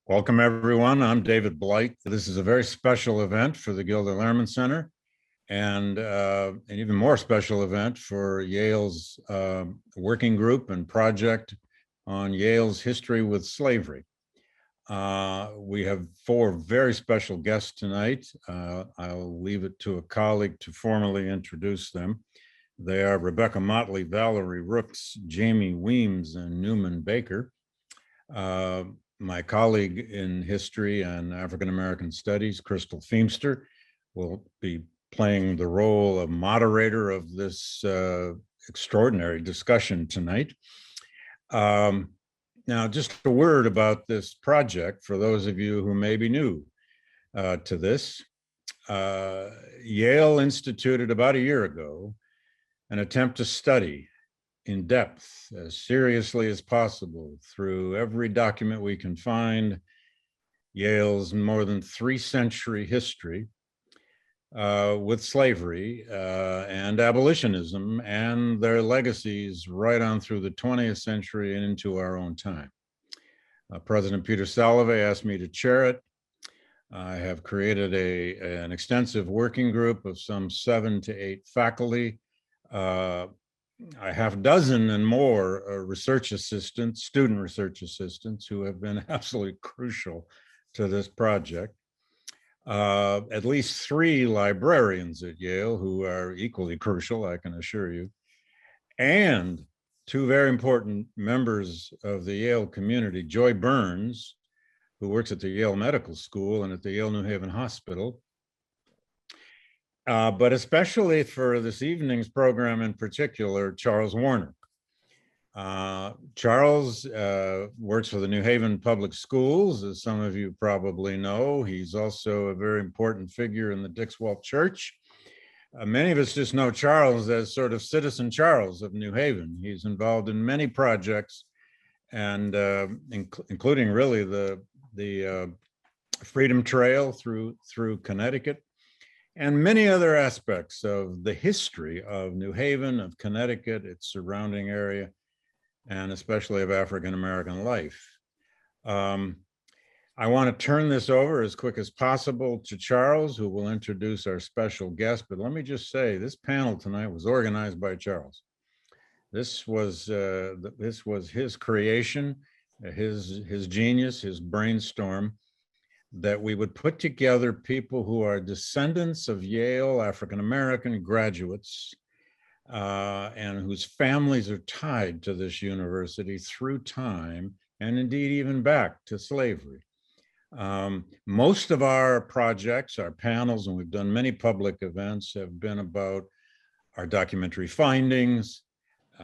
Welcome, everyone. I'm David Blight. This is a very special event for the Gilder Lehrman Center and an even more special event for Yale's working group and project on Yale's history with slavery. We have four very special guests tonight. I'll leave it to a colleague to formally introduce them. They are Rebecca Motley, Valerie Rooks, Jamie Weems, and Newman Baker. My colleague in history and African American studies, Crystal Feemster, will be playing the role of moderator of this extraordinary discussion tonight. Now, just a word about this project for those of you who may be new to this. Yale instituted about a year ago an attempt to study in depth, as seriously as possible, through every document we can find, Yale's more than 3-century history with slavery and abolitionism and their legacies right on through the 20th century and into our own time. President Peter Salovey asked me to chair it. I have created an extensive working group of some 7 to 8 faculty, a half dozen and more research assistants, student research assistants, who have been absolutely crucial to this project. At least 3 librarians at Yale who are equally crucial, I can assure you, and 2 very important members of the Yale community, Joy Burns, who works at the Yale Medical School and at the Yale New Haven Hospital, but especially for this evening's program in particular, Charles Warner. Charles works for the New Haven Public Schools, as some of you probably know. He's also a very important figure in the Dixwell Church. Many of us just know Charles as sort of Citizen Charles of New Haven. He's involved in many projects, and including really the Freedom Trail through Connecticut, and many other aspects of the history of New Haven, of Connecticut, its surrounding area, and especially of African-American life. I want to turn this over as quick as possible to Charles, who will introduce our special guest. But let me just say, this panel tonight was organized by Charles. This was his creation, his genius, his brainstorm, that we would put together people who are descendants of Yale African-American graduates and whose families are tied to this university through time, and indeed even back to slavery. Most of our projects, our panels, and we've done many public events, have been about our documentary findings.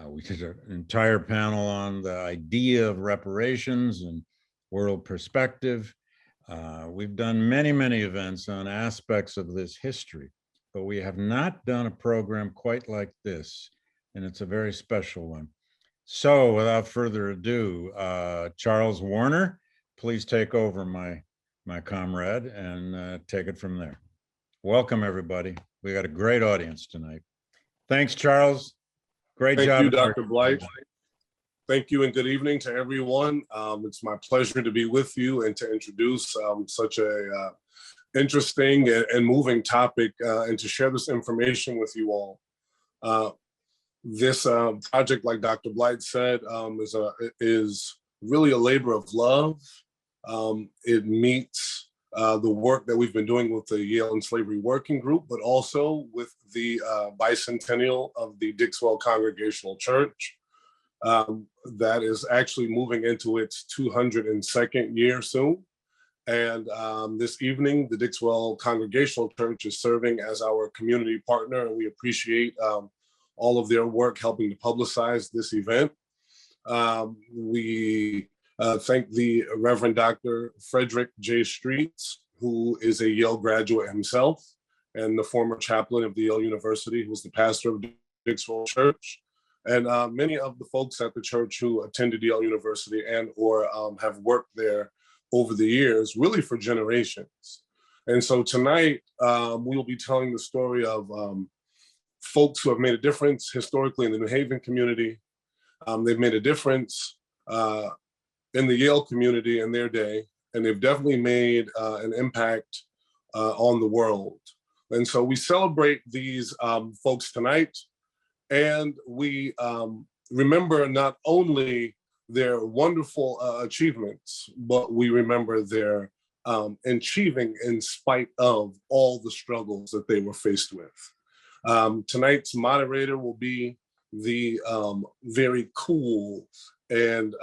We did an entire panel on the idea of reparations and world perspective. We've done many, many events on aspects of this history, but we have not done a program quite like this, and it's a very special one. So without further ado, Charles Warner, please take over my comrade and take it from there. Welcome, everybody. We got a great audience tonight. Thanks, Charles. Great job. Thank you, Dr. Blight. Thank you and good evening to everyone. It's my pleasure to be with you and to introduce such a interesting and moving topic and to share this information with you all. This project, like Dr. Blight said, is really a labor of love. It meets the work that we've been doing with the Yale and Slavery Working Group, but also with the bicentennial of the Dixwell Congregational Church. That is actually moving into its 202nd year soon. And this evening, the Dixwell Congregational Church is serving as our community partner, and we appreciate all of their work helping to publicize this event. We thank the Reverend Dr. Frederick J. Streets, who is a Yale graduate himself and the former chaplain of the Yale University, who was the pastor of Dixwell Church. And many of the folks at the church who attended Yale University and or have worked there over the years, really for generations. And so tonight, we will be telling the story of folks who have made a difference historically in the New Haven community. They've made a difference in the Yale community in their day, and they've definitely made an impact on the world. And so we celebrate these folks tonight, and we remember not only their wonderful achievements, but we remember their achieving in spite of all the struggles that they were faced with. Tonight's moderator will be the very cool and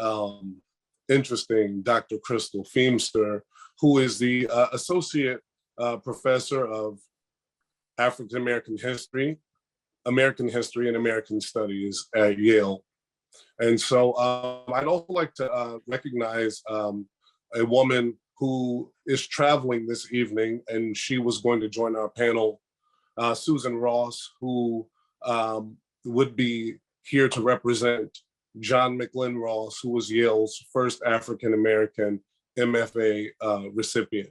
interesting Dr. Crystal Feemster, who is the Associate Professor of African American History, and American Studies at Yale. And so I'd also like to recognize a woman who is traveling this evening, and she was going to join our panel, Susan Ross, who would be here to represent John Mclean Ross, who was Yale's first African-American MFA recipient.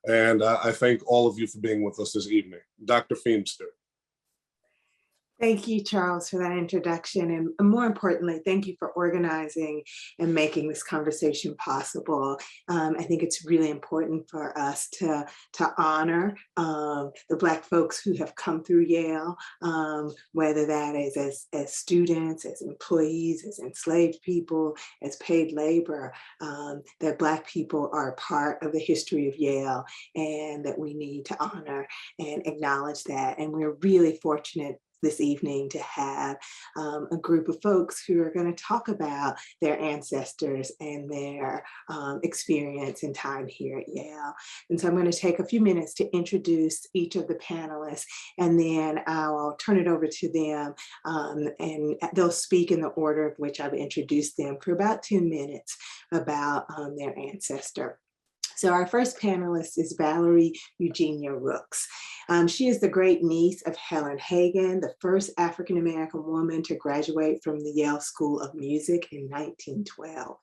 And I thank all of you for being with us this evening. Dr. Feemster. Thank you, Charles, for that introduction. And more importantly, thank you for organizing and making this conversation possible. I think it's really important for us to honor the Black folks who have come through Yale, whether that is as students, as employees, as enslaved people, as paid labor, that Black people are a part of the history of Yale, and that we need to honor and acknowledge that. And we're really fortunate this evening to have a group of folks who are going to talk about their ancestors and their experience and time here at Yale. And so I'm going to take a few minutes to introduce each of the panelists, and then I'll turn it over to them, and they'll speak in the order of which I've introduced them for about 10 minutes about their ancestor. So our first panelist is Valerie Eugenia Rooks. She is the great niece of Helen Hagen, the first African-American woman to graduate from the Yale School of Music in 1912.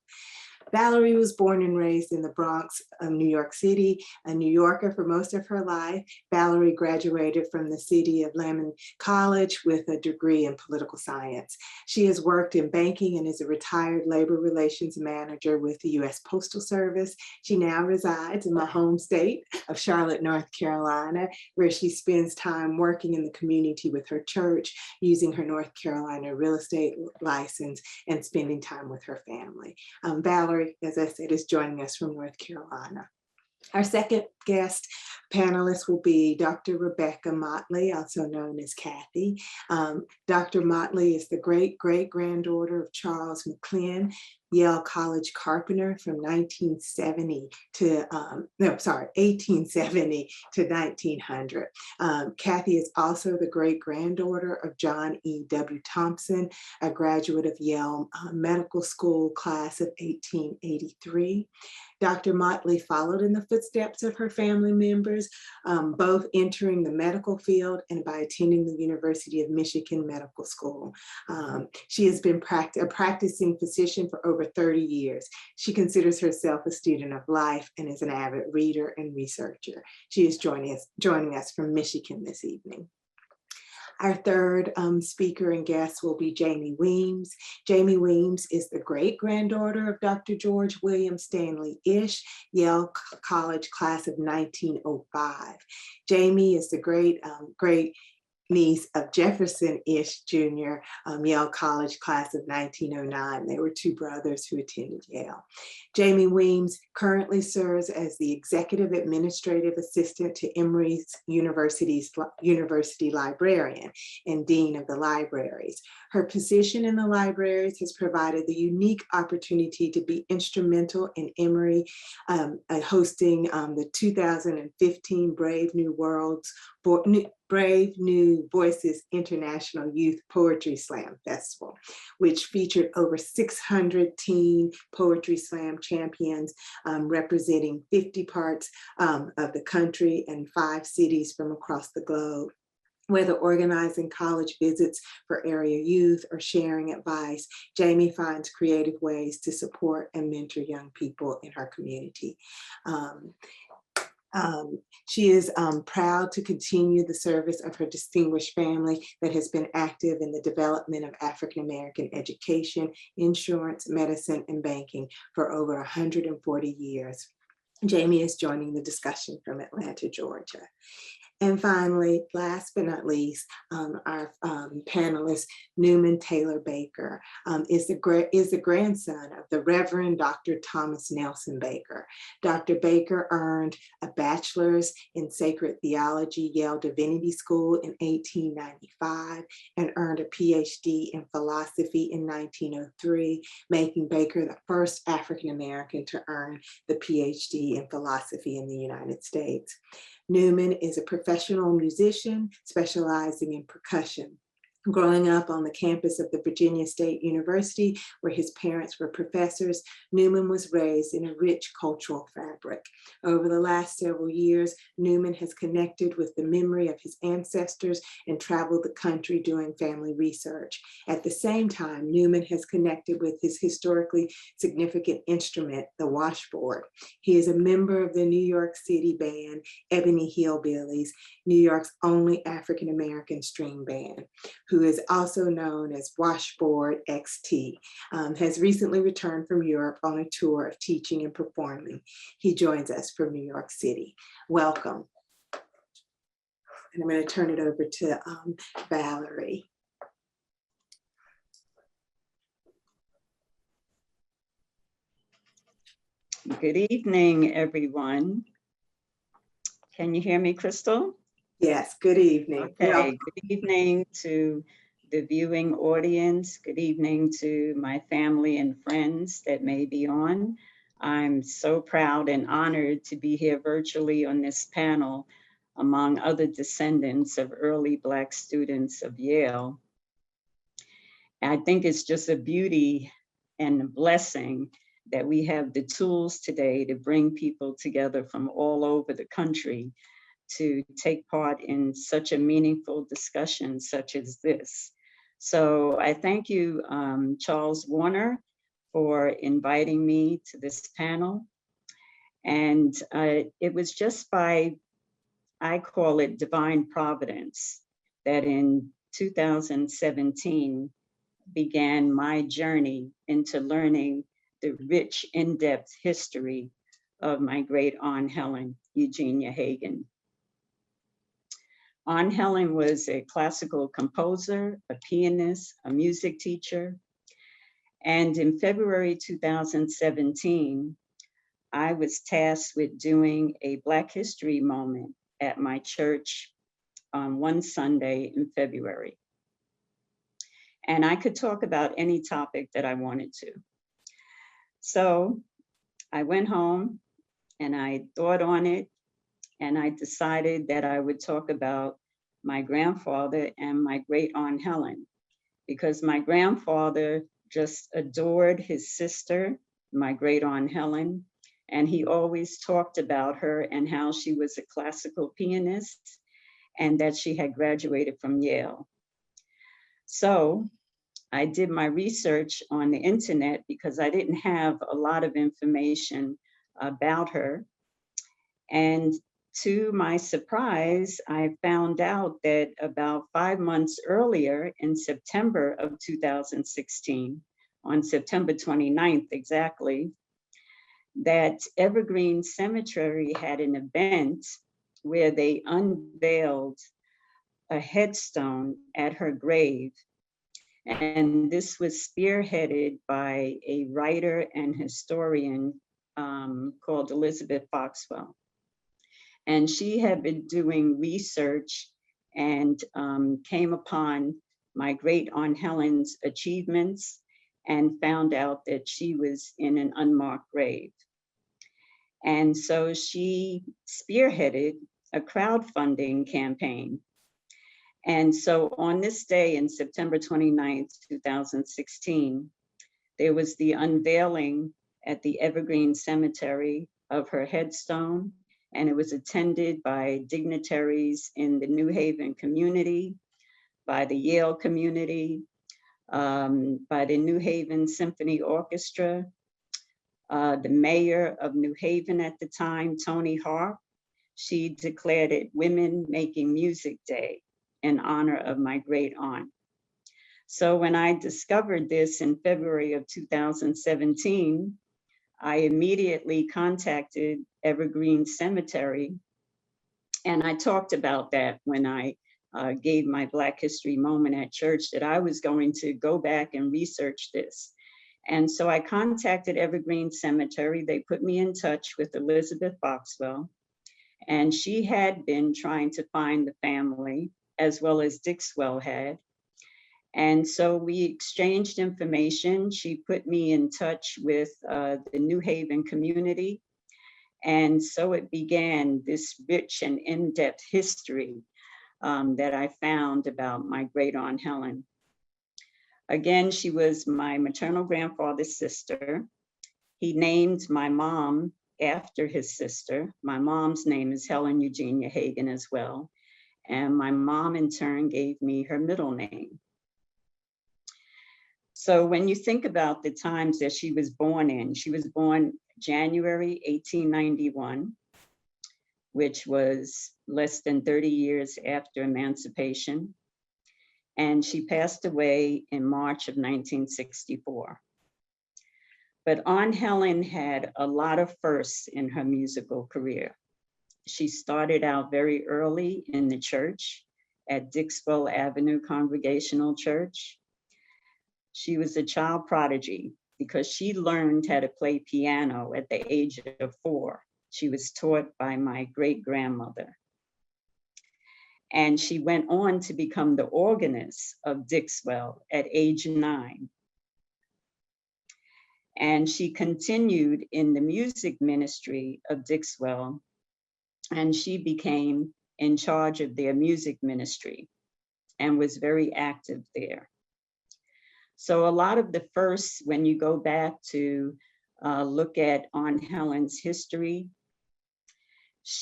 Valerie was born and raised in the Bronx of New York City, a New Yorker for most of her life. Valerie graduated from the city of Lehrman College with a degree in political science. She has worked in banking and is a retired labor relations manager with the U.S. Postal Service. She now resides in my home state of Charlotte, North Carolina, where she spends time working in the community with her church, using her North Carolina real estate license, and spending time with her family. Valerie, as I said, is joining us from North Carolina. Our second guest panelist will be Dr. Rebecca Motley, also known as Kathy. Dr. Motley is the great-great-granddaughter of Charles Mclean, Yale College carpenter from 1870 to 1900. Kathy is also the great-granddaughter of John E.W. Thompson, a graduate of Yale Medical School class of 1883. Dr. Motley followed in the footsteps of her family members, both entering the medical field and by attending the University of Michigan Medical School. She has been a practicing physician for over 30 years. She considers herself a student of life and is an avid reader and researcher. She is joining us from Michigan this evening. Our third speaker and guest will be Jamie Weems. Jamie Weems is the great-granddaughter of Dr. George William Stanley Ish, Yale College class of 1905. Jamie is the great niece of Jefferson Ish Jr., Yale College class of 1909. They were two brothers who attended Yale. Jamie Weems currently serves as the Executive Administrative Assistant to Emory University Librarian and Dean of the Libraries. Her position in the libraries has provided the unique opportunity to be instrumental in Emory hosting the 2015 Brave New Voices International Youth Poetry Slam Festival, which featured over 600 teen poetry slam champions representing 50 parts of the country and 5 cities from across the globe. Whether organizing college visits for area youth or sharing advice, Jamie finds creative ways to support and mentor young people in her community. She is proud to continue the service of her distinguished family that has been active in the development of African-American education, insurance, medicine, and banking for over 140 years. Jamie is joining the discussion from Atlanta, Georgia. And finally, last but not least, our panelist, Newman Taylor Baker, is the grandson of the Reverend Dr. Thomas Nelson Baker. Dr. Baker earned a bachelor's in sacred theology, Yale Divinity School in 1895, and earned a PhD in philosophy in 1903, making Baker the first African-American to earn the PhD in philosophy in the United States. Newman is a professional musician specializing in percussion. Growing up on the campus of the Virginia State University, where his parents were professors, Newman was raised in a rich cultural fabric. Over the last several years, Newman has connected with the memory of his ancestors and traveled the country doing family research. At the same time, Newman has connected with his historically significant instrument, the washboard. He is a member of the New York City band, Ebony Hillbillies, New York's only African-American string band, who is also known as Washboard XT, has recently returned from Europe on a tour of teaching and performing. He joins us from New York City. Welcome. And I'm going to turn it over to Valerie. Good evening, everyone. Can you hear me, Crystal? Yes, good evening. Okay, good evening to the viewing audience. Good evening to my family and friends that may be on. I'm so proud and honored to be here virtually on this panel, among other descendants of early Black students of Yale. I think it's just a beauty and a blessing that we have the tools today to bring people together from all over the country to take part in such a meaningful discussion such as this. So I thank you, Charles Warner, for inviting me to this panel. And it was just by, I call it divine providence, that in 2017 began my journey into learning the rich, in-depth history of my great aunt Helen, Eugenia Hagen. Aunt Helen was a classical composer, a pianist, a music teacher. And in February 2017, I was tasked with doing a Black History moment at my church on one Sunday in February. And I could talk about any topic that I wanted to. So I went home and I thought on it, and I decided that I would talk about my grandfather and my great aunt Helen, because my grandfather just adored his sister, my great aunt Helen, and he always talked about her and how she was a classical pianist and that she had graduated from Yale. So I did my research on the internet because I didn't have a lot of information about her. And to my surprise, I found out that about 5 months earlier, in September of 2016, on September 29th exactly, that Evergreen Cemetery had an event where they unveiled a headstone at her grave. And this was spearheaded by a writer and historian called Elizabeth Foxwell. And she had been doing research and came upon my great aunt Helen's achievements and found out that she was in an unmarked grave. And so she spearheaded a crowdfunding campaign. And so on this day, in September 29th, 2016, there was the unveiling at the Evergreen Cemetery of her headstone, and it was attended by dignitaries in the New Haven community, by the Yale community, by the New Haven Symphony Orchestra, the mayor of New Haven at the time, Tony Harp. She declared it Women Making Music Day in honor of my great aunt. So when I discovered this in February of 2017, I immediately contacted Evergreen Cemetery, and I talked about that when I gave my Black History moment at church, that I was going to go back and research this. And so I contacted Evergreen Cemetery. They put me in touch with Elizabeth Foxwell, and she had been trying to find the family, as well as Dixwell had. And so we exchanged information. She put me in touch with the New Haven community. And so it began this rich and in-depth history that I found about my great aunt Helen. Again, she was my maternal grandfather's sister. He named my mom after his sister. My mom's name is Helen Eugenia Hagen as well. And my mom in turn gave me her middle name. So when you think about the times that she was born in, she was born January 1891, which was less than 30 years after emancipation. And she passed away in March of 1964. But Aunt Helen had a lot of firsts in her musical career. She started out very early in the church at Dixwell Avenue Congregational Church. She was a child prodigy because she learned how to play piano at the age of 4. She was taught by my great-grandmother. And she went on to become the organist of Dixwell at age 9. And she continued in the music ministry of Dixwell, and she became in charge of their music ministry and was very active there. So a lot of the firsts, when you go back to look at Aunt Helen's history,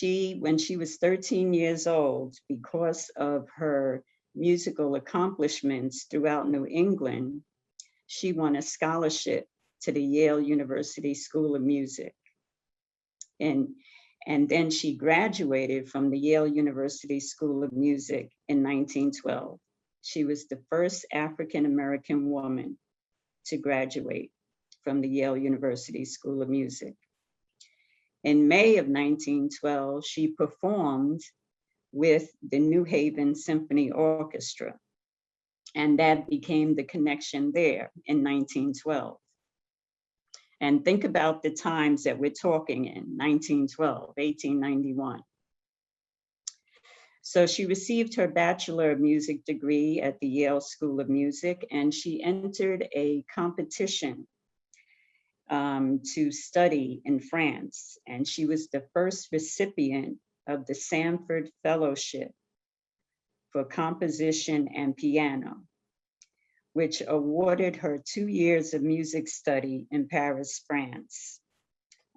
when she was 13 years old, because of her musical accomplishments throughout New England, she won a scholarship to the Yale University School of Music. And then she graduated from the Yale University School of Music in 1912. She was the first African-American woman to graduate from the Yale University School of Music. In May of 1912, she performed with the New Haven Symphony Orchestra, and that became the connection there in 1912. And think about the times that we're talking in, 1912, 1891. So she received her Bachelor of Music degree at the Yale School of Music, and she entered a competition to study in France. And she was the first recipient of the Sanford Fellowship for Composition and Piano, which awarded her 2 years of music study in Paris, France,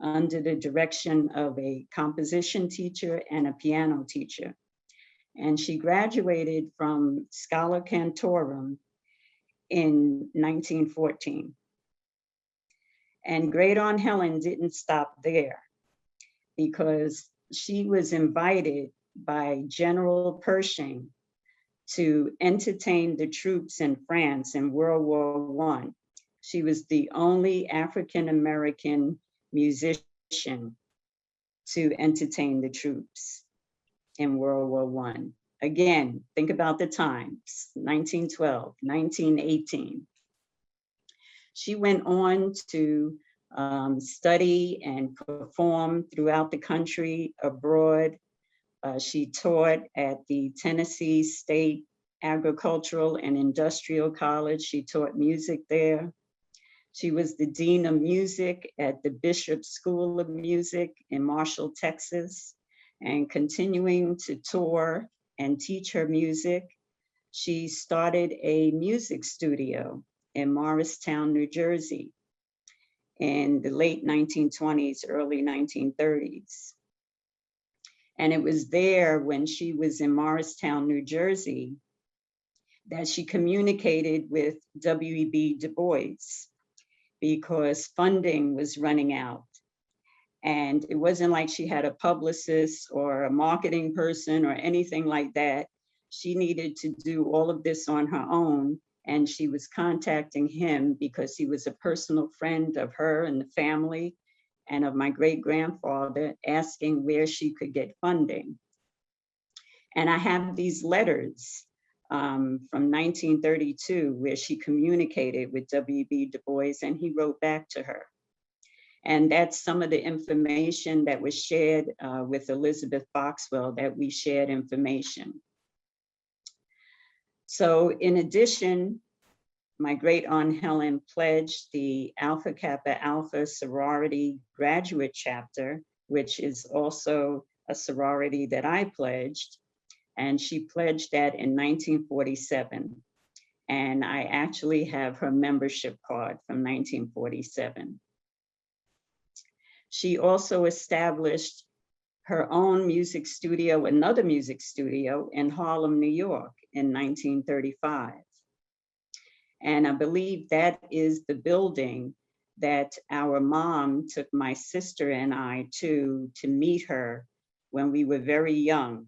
under the direction of a composition teacher and a piano teacher. And she graduated from Schola Cantorum in 1914. And Great Aunt Helen didn't stop there, because she was invited by General Pershing to entertain the troops in France in World War I. She was the only African-American musician to entertain the troops in World War I. Again, think about the times, 1912, 1918. She went on to study and perform throughout the country, abroad. She taught at the Tennessee State Agricultural and Industrial College. She taught music there. She was the Dean of Music at the Bishop School of Music in Marshall, Texas, and continuing to tour and teach her music. She started a music studio in Morristown, New Jersey in the late 1920s, early 1930s. And it was there, when she was in Morristown, New Jersey, that she communicated with W.E.B. Du Bois, because funding was running out. And it wasn't like she had a publicist or a marketing person or anything like that. She needed to do all of this on her own. And she was contacting him because he was a personal friend of her and the family. and of my great-grandfather asking where she could get funding. And I have these letters from 1932 where she communicated with W.B. Du Bois, and he wrote back to her. And that's some of the information that was shared with Elizabeth Foxwell, that we shared information. So in addition, my great aunt Helen pledged the Alpha Kappa Alpha sorority graduate chapter, which is also a sorority that I pledged. And she pledged that in 1947. And I actually have her membership card from 1947. She also established her own music studio, another music studio in Harlem, New York in 1935. And I believe that is the building that our mom took my sister and I to meet her when we were very young,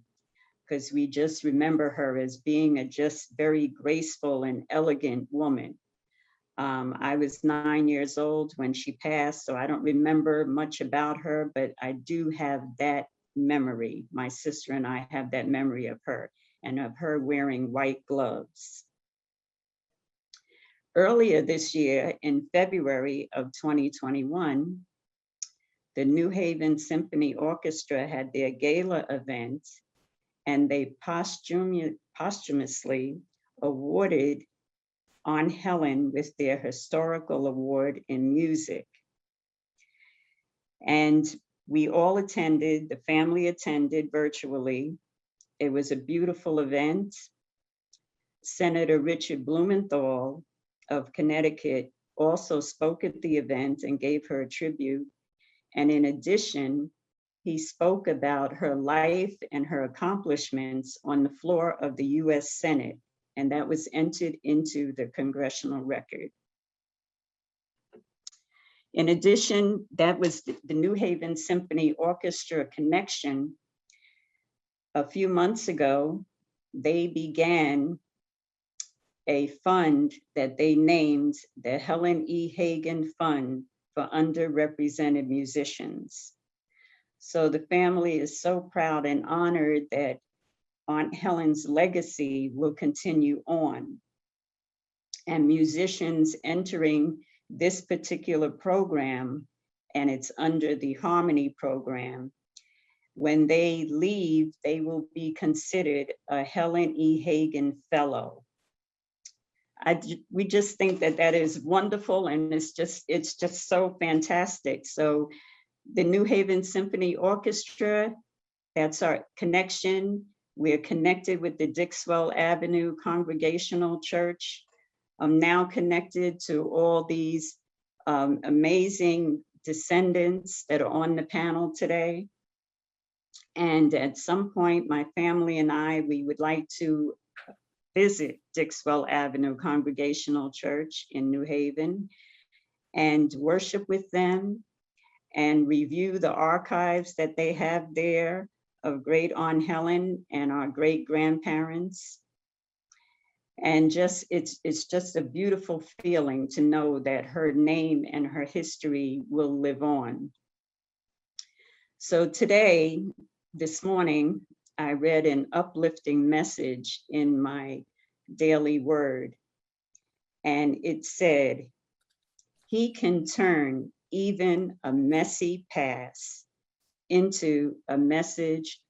because we just remember her as being a just very graceful and elegant woman. I was 9 years old when she passed, so I don't remember much about her, but I do have that memory. My sister and I have that memory of her, and of her wearing white gloves. Earlier this year, in February of 2021, the New Haven Symphony Orchestra had their gala event, and they posthumously awarded Aunt Helen with their historical award in music. And we all attended, the family attended virtually. It was a beautiful event. Senator Richard Blumenthal of Connecticut also spoke at the event and gave her a tribute. And in addition, he spoke about her life and her accomplishments on the floor of the US Senate, and that was entered into the congressional record. In addition, that was the New Haven Symphony Orchestra connection. A few months ago, they began a fund that they named the Helen E. Hagen Fund for Underrepresented Musicians. So the family is so proud and honored that Aunt Helen's legacy will continue on. And musicians entering this particular program, and it's under the Harmony program, when they leave, they will be considered a Helen E. Hagen Fellow. We just think that that is wonderful, and it's just so fantastic. So the New Haven Symphony Orchestra, that's our connection. We're connected with the Dixwell Avenue Congregational Church. I'm now connected to all these amazing descendants that are on the panel today. And at some point, my family and I, we would like to visit Dixwell Avenue Congregational Church in New Haven and worship with them and review the archives that they have there of great Aunt Helen and our great grandparents. And it's just a beautiful feeling to know that her name and her history will live on. So today, this morning, I read an uplifting message in my daily word, and it said, "He can turn even a messy past into a message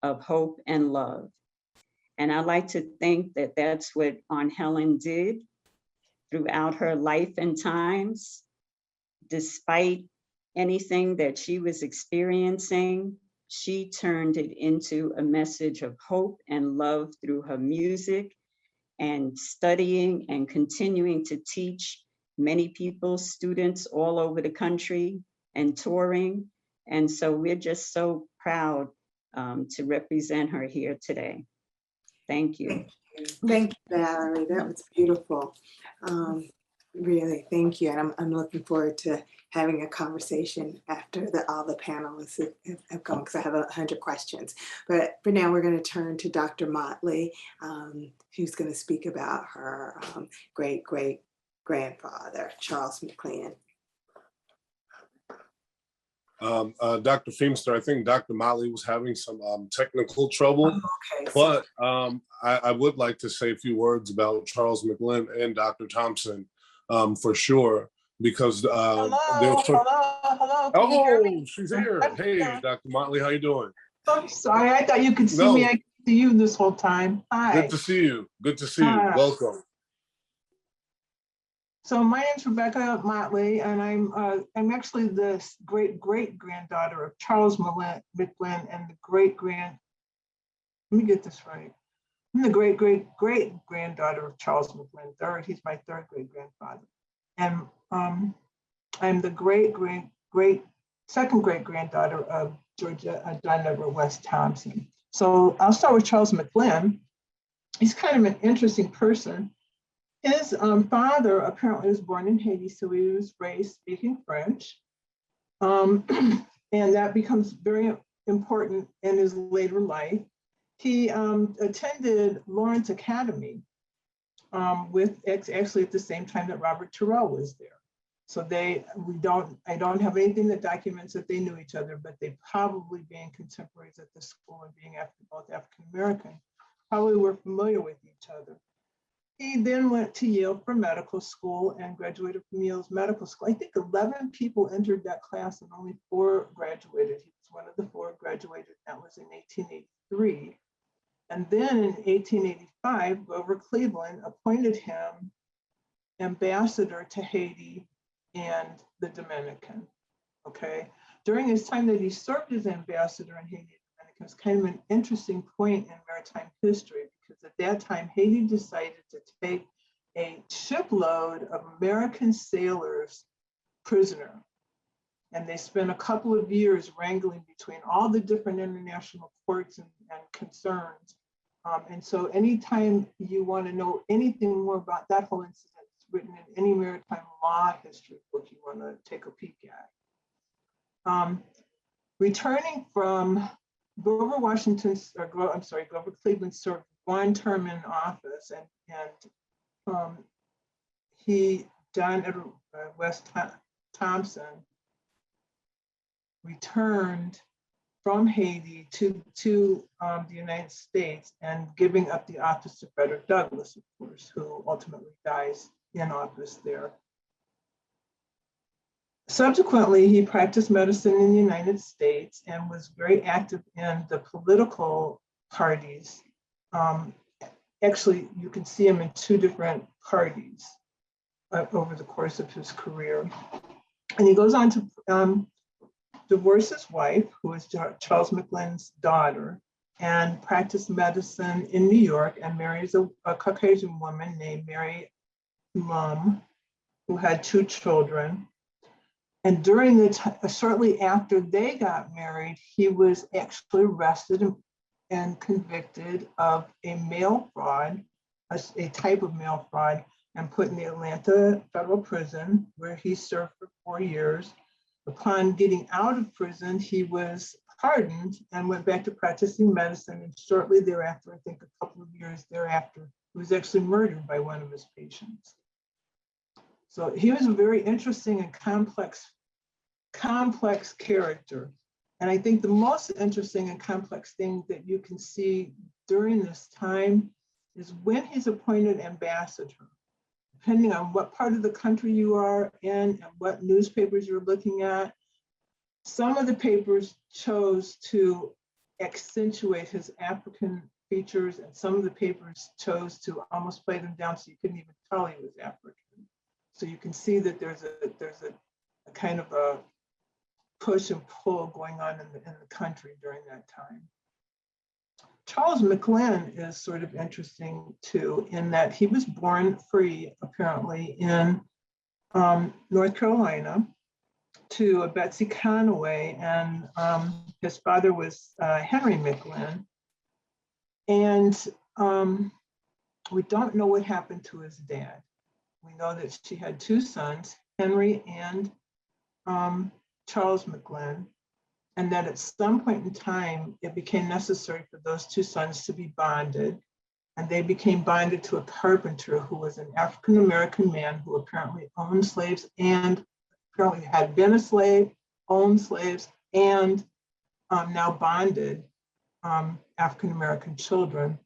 of hope and love." And I like to think that that's what Aunt Helen did throughout her life and times. Despite anything that she was experiencing, she turned it into a message of hope and love through her music and studying and continuing to teach many people, students all over the country and touring. And so we're just so proud to represent her here today. Thank you. Thank you, Valerie. That was beautiful. Really, thank you. And I'm looking forward to having a conversation after all the panelists have gone, because I have 100 questions. But for now, we're going to turn to Dr. Motley, who's going to speak about her great-great-grandfather, Charles Mclean. Dr. Feemster, I think Dr. Motley was having some technical trouble, Okay. but I would like to say a few words about Charles Mclean and Dr. Thompson for sure, because Hello. Can you hear me? she's here. Hey, Dr. Motley, how you doing? I'm sorry. I thought you could see me. I could see you this whole time. Hi. Good to see you. Good to see you. Hi. Welcome. So my name's Rebecca Motley, and I'm actually the great-great-granddaughter of Charles Mclean and the great-grand. Let me get this right. I'm the great-great-great-granddaughter of Charles Mclean III. He's my third great-grandfather, and I'm the second great-granddaughter of Georgia John Edward West Thompson. So I'll start with Charles Mclean. He's kind of an interesting person. His father apparently was born in Haiti, so he was raised speaking French. And that becomes very important in his later life. He attended Lawrence Academy actually at the same time that Robert Terrell was there. So I don't have anything that documents that they knew each other, but they probably, being contemporaries at the school and being both African-American, probably were familiar with each other. He then went to Yale for medical school and graduated from Yale's medical school. I think 11 people entered that class and only 4 graduated. He was one of the 4 graduated. That was in 1883. And then in 1885, Grover Cleveland appointed him ambassador to Haiti and the Dominican, okay? During his time that he served as ambassador in Haiti and the Dominican, it's kind of an interesting point in maritime history, because at that time, Haiti decided to take a shipload of American sailors prisoner. And they spent a couple of years wrangling between all the different international courts and concerns. And so anytime you want to know anything more about that whole incident, it's written in any maritime law history book you want to take a peek at. Returning from Grover Cleveland served 1 term in office, and John Edward West Thompson returned from Haiti to the United States, and giving up the office to Frederick Douglass, of course, who ultimately dies in office there. Subsequently, he practiced medicine in the United States and was very active in the political parties. Actually, you can see him in 2 different parties over the course of his career. And he goes on to divorce his wife, who is Charles Mclean's daughter, and practiced medicine in New York, and marries a Caucasian woman named Mary Lum, who had 2 children. And during shortly after they got married, he was actually arrested and convicted of a mail fraud, a type of mail fraud, and put in the Atlanta federal prison, where he served for 4 years. Upon getting out of prison, he was pardoned and went back to practicing medicine. And shortly thereafter, I think a couple of years thereafter, he was actually murdered by one of his patients. So he was a very interesting and complex character. And I think the most interesting and complex thing that you can see during this time is when he's appointed ambassador. Depending on what part of the country you are in and what newspapers you're looking at, some of the papers chose to accentuate his African features, and some of the papers chose to almost play them down so you couldn't even tell he was African. So you can see that there's a kind of a push and pull going on in the country during that time. Charles Mclean is sort of interesting too, in that he was born free, apparently, in North Carolina to a Betsy Conaway, and his father was Henry Mclean. And we don't know what happened to his dad. We know that she had 2 sons, Henry and Charles Mclean, and that at some point in time, it became necessary for those 2 sons to be bonded. And they became bonded to a carpenter who was an African-American man who apparently owned slaves and apparently had been a slave owned slaves and now bonded African-American children,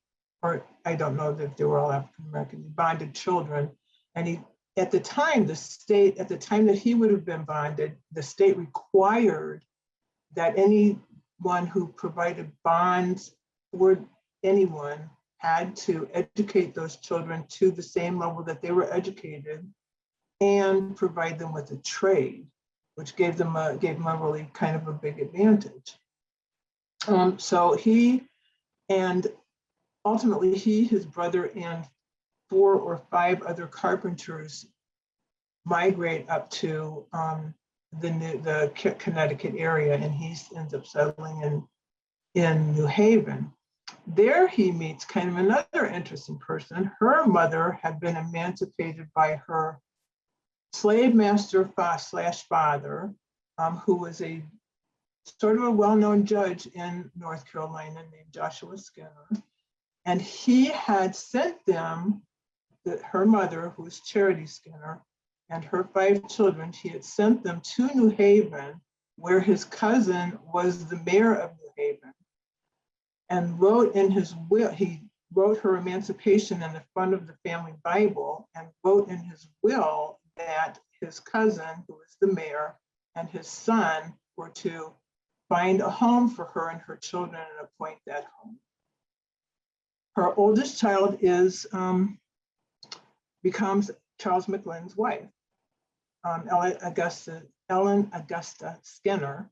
or I don't know if they were all African-American, bonded children. And he, at the time, the state, at the time that he would have been bonded, the state required that anyone who provided bonds for anyone had to educate those children to the same level that they were educated and provide them with a trade, which gave them a really kind of a big advantage. So he, and ultimately he, his brother, and 4 or 5 other carpenters migrate up to the Connecticut area, and he ends up settling in New Haven. There he meets kind of another interesting person. Her mother had been emancipated by her slave master / father, who was a sort of a well-known judge in North Carolina named Joshua Skinner. And he had sent them, her mother, who was Charity Skinner, and her 5 children, he had sent them to New Haven, where his cousin was the mayor of New Haven, and wrote in his will, he wrote her emancipation in the front of the family Bible, and wrote in his will that his cousin, who was the mayor, and his son were to find a home for her and her children and appoint that home. Her oldest child becomes Charles Mclean's wife, Ellen Augusta Skinner.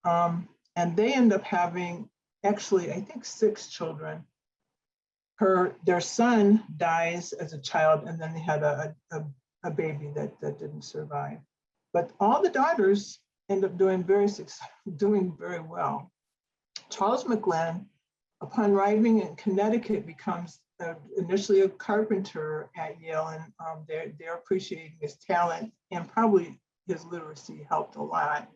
And they end up having, actually, I think 6 children. Their son dies as a child, and then they had a baby that didn't survive. But all the daughters end up doing very well. Charles Mclean, upon arriving in Connecticut, becomes initially a carpenter at Yale, and they're appreciating his talent, and probably his literacy helped a lot.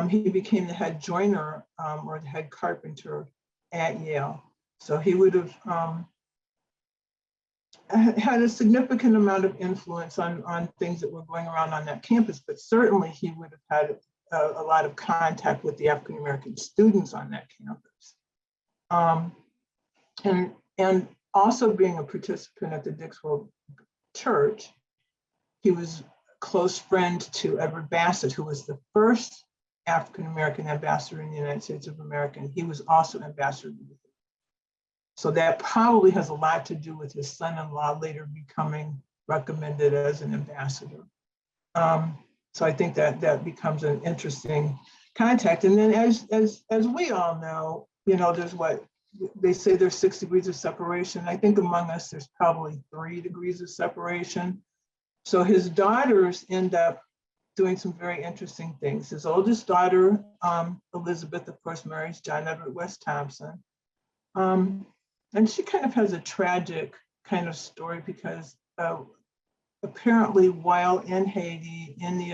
He became the head joiner or the head carpenter at Yale. So he would have had a significant amount of influence on things that were going around on that campus, but certainly he would have had a lot of contact with the African-American students on that campus. And also being a participant at the Dixwell Church, he was a close friend to Edward Bassett, who was the first African-American ambassador in the United States of America. And he was also ambassador. So that probably has a lot to do with his son-in-law later becoming recommended as an ambassador. So I think that becomes an interesting contact. And then as we all know, there's what they say, there's 6 degrees of separation. I think among us, there's probably 3 degrees of separation. So his daughters end up doing some very interesting things. His oldest daughter, Elizabeth, of course, marries John Edward West Thompson. And she kind of has a tragic kind of story because apparently while in Haiti, in the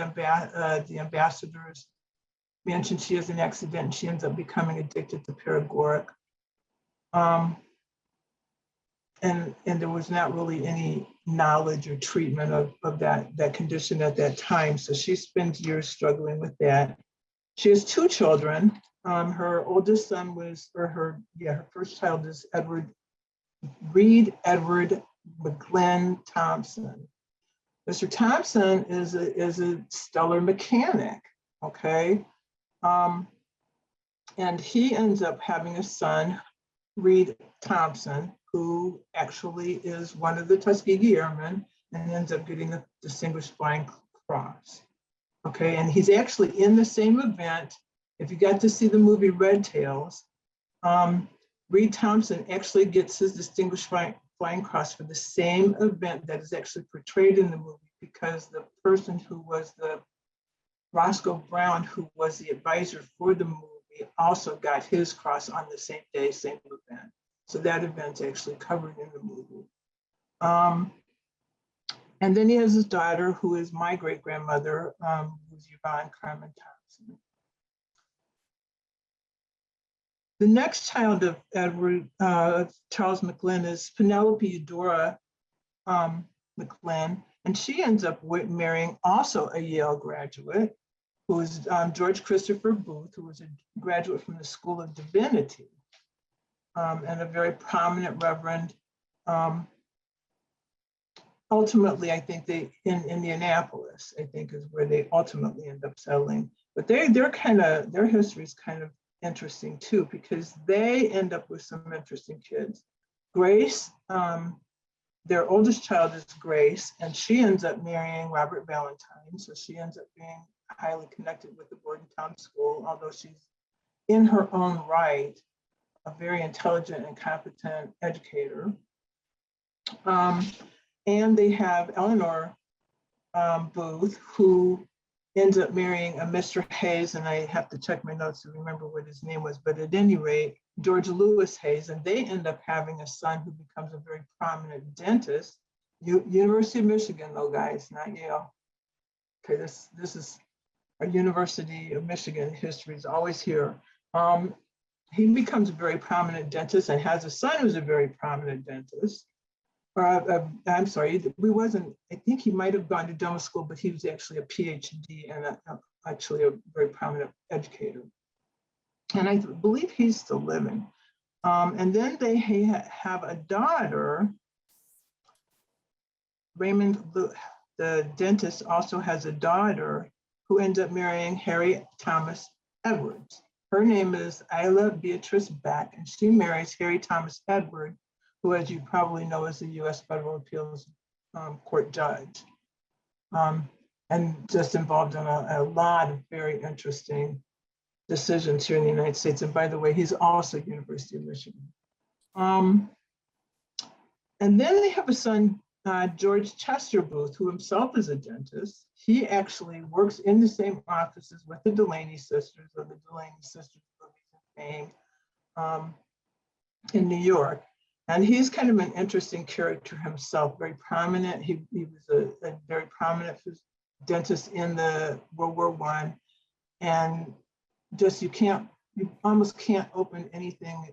ambassador's mansion, she has an accident and she ends up becoming addicted to paregoric. And there was not really any knowledge or treatment of that condition at that time. So she spends years struggling with that. She has 2 children. Her oldest son her first child is Reed Edward Mclean Thompson. Mr. Thompson is a stellar mechanic, okay? And he ends up having a son, Reed Thompson, who actually is one of the Tuskegee Airmen and ends up getting the Distinguished Flying Cross. Okay, and he's actually in the same event. If you got to see the movie Red Tails, Reed Thompson actually gets his Distinguished Flying Cross for the same event that is actually portrayed in the movie, because the person who was Roscoe Brown, who was the advisor for the movie, also got his cross on the same day, same event. So that event's actually covered in the movie. And then he has his daughter, who is my great-grandmother, who's Yvonne Carmen Thompson. The next child of Charles Mclean is Penelope Eudora Mclean, and she ends up marrying also a Yale graduate, who was George Christopher Booth, who was a graduate from the School of Divinity, and a very prominent reverend. Ultimately, I think they in Indianapolis, I think is where they ultimately end up settling. But their history is kind of interesting too, because they end up with some interesting kids. Grace, their oldest child is Grace, and she ends up marrying Robert Valentine. So she ends up being highly connected with the Bordentown School, although she's in her own right a very intelligent and competent educator. And they have Eleanor Booth, who ends up marrying a Mr. Hayes, and I have to check my notes to remember what his name was, but at any rate, George Lewis Hayes, and they end up having a son who becomes a very prominent dentist. University of Michigan, though, guys, not Yale. Okay, this is a University of Michigan history is always here. He becomes a very prominent dentist and has a son who's a very prominent dentist. I'm sorry, I think he might have gone to dental school, but he was actually a PhD and actually a very prominent educator. And I believe he's still living. And then they have a daughter. Raymond, the dentist, also has a daughter who ends up marrying Harry Thomas Edwards. Her name is Isla Beatrice Beck, and she marries Harry Thomas Edward, who, as you probably know, is the U.S. Federal Appeals Court judge, and just involved in a lot of very interesting decisions here in the United States. And by the way, he's also University of Michigan. And then they have a son, George Chester Booth, who himself is a dentist. He actually works in the same offices with the Delaney sisters, or the Delaney sisters of fame, in New York. And he's kind of an interesting character himself, very prominent. He was a very prominent dentist in the World War I. And just you almost can't open anything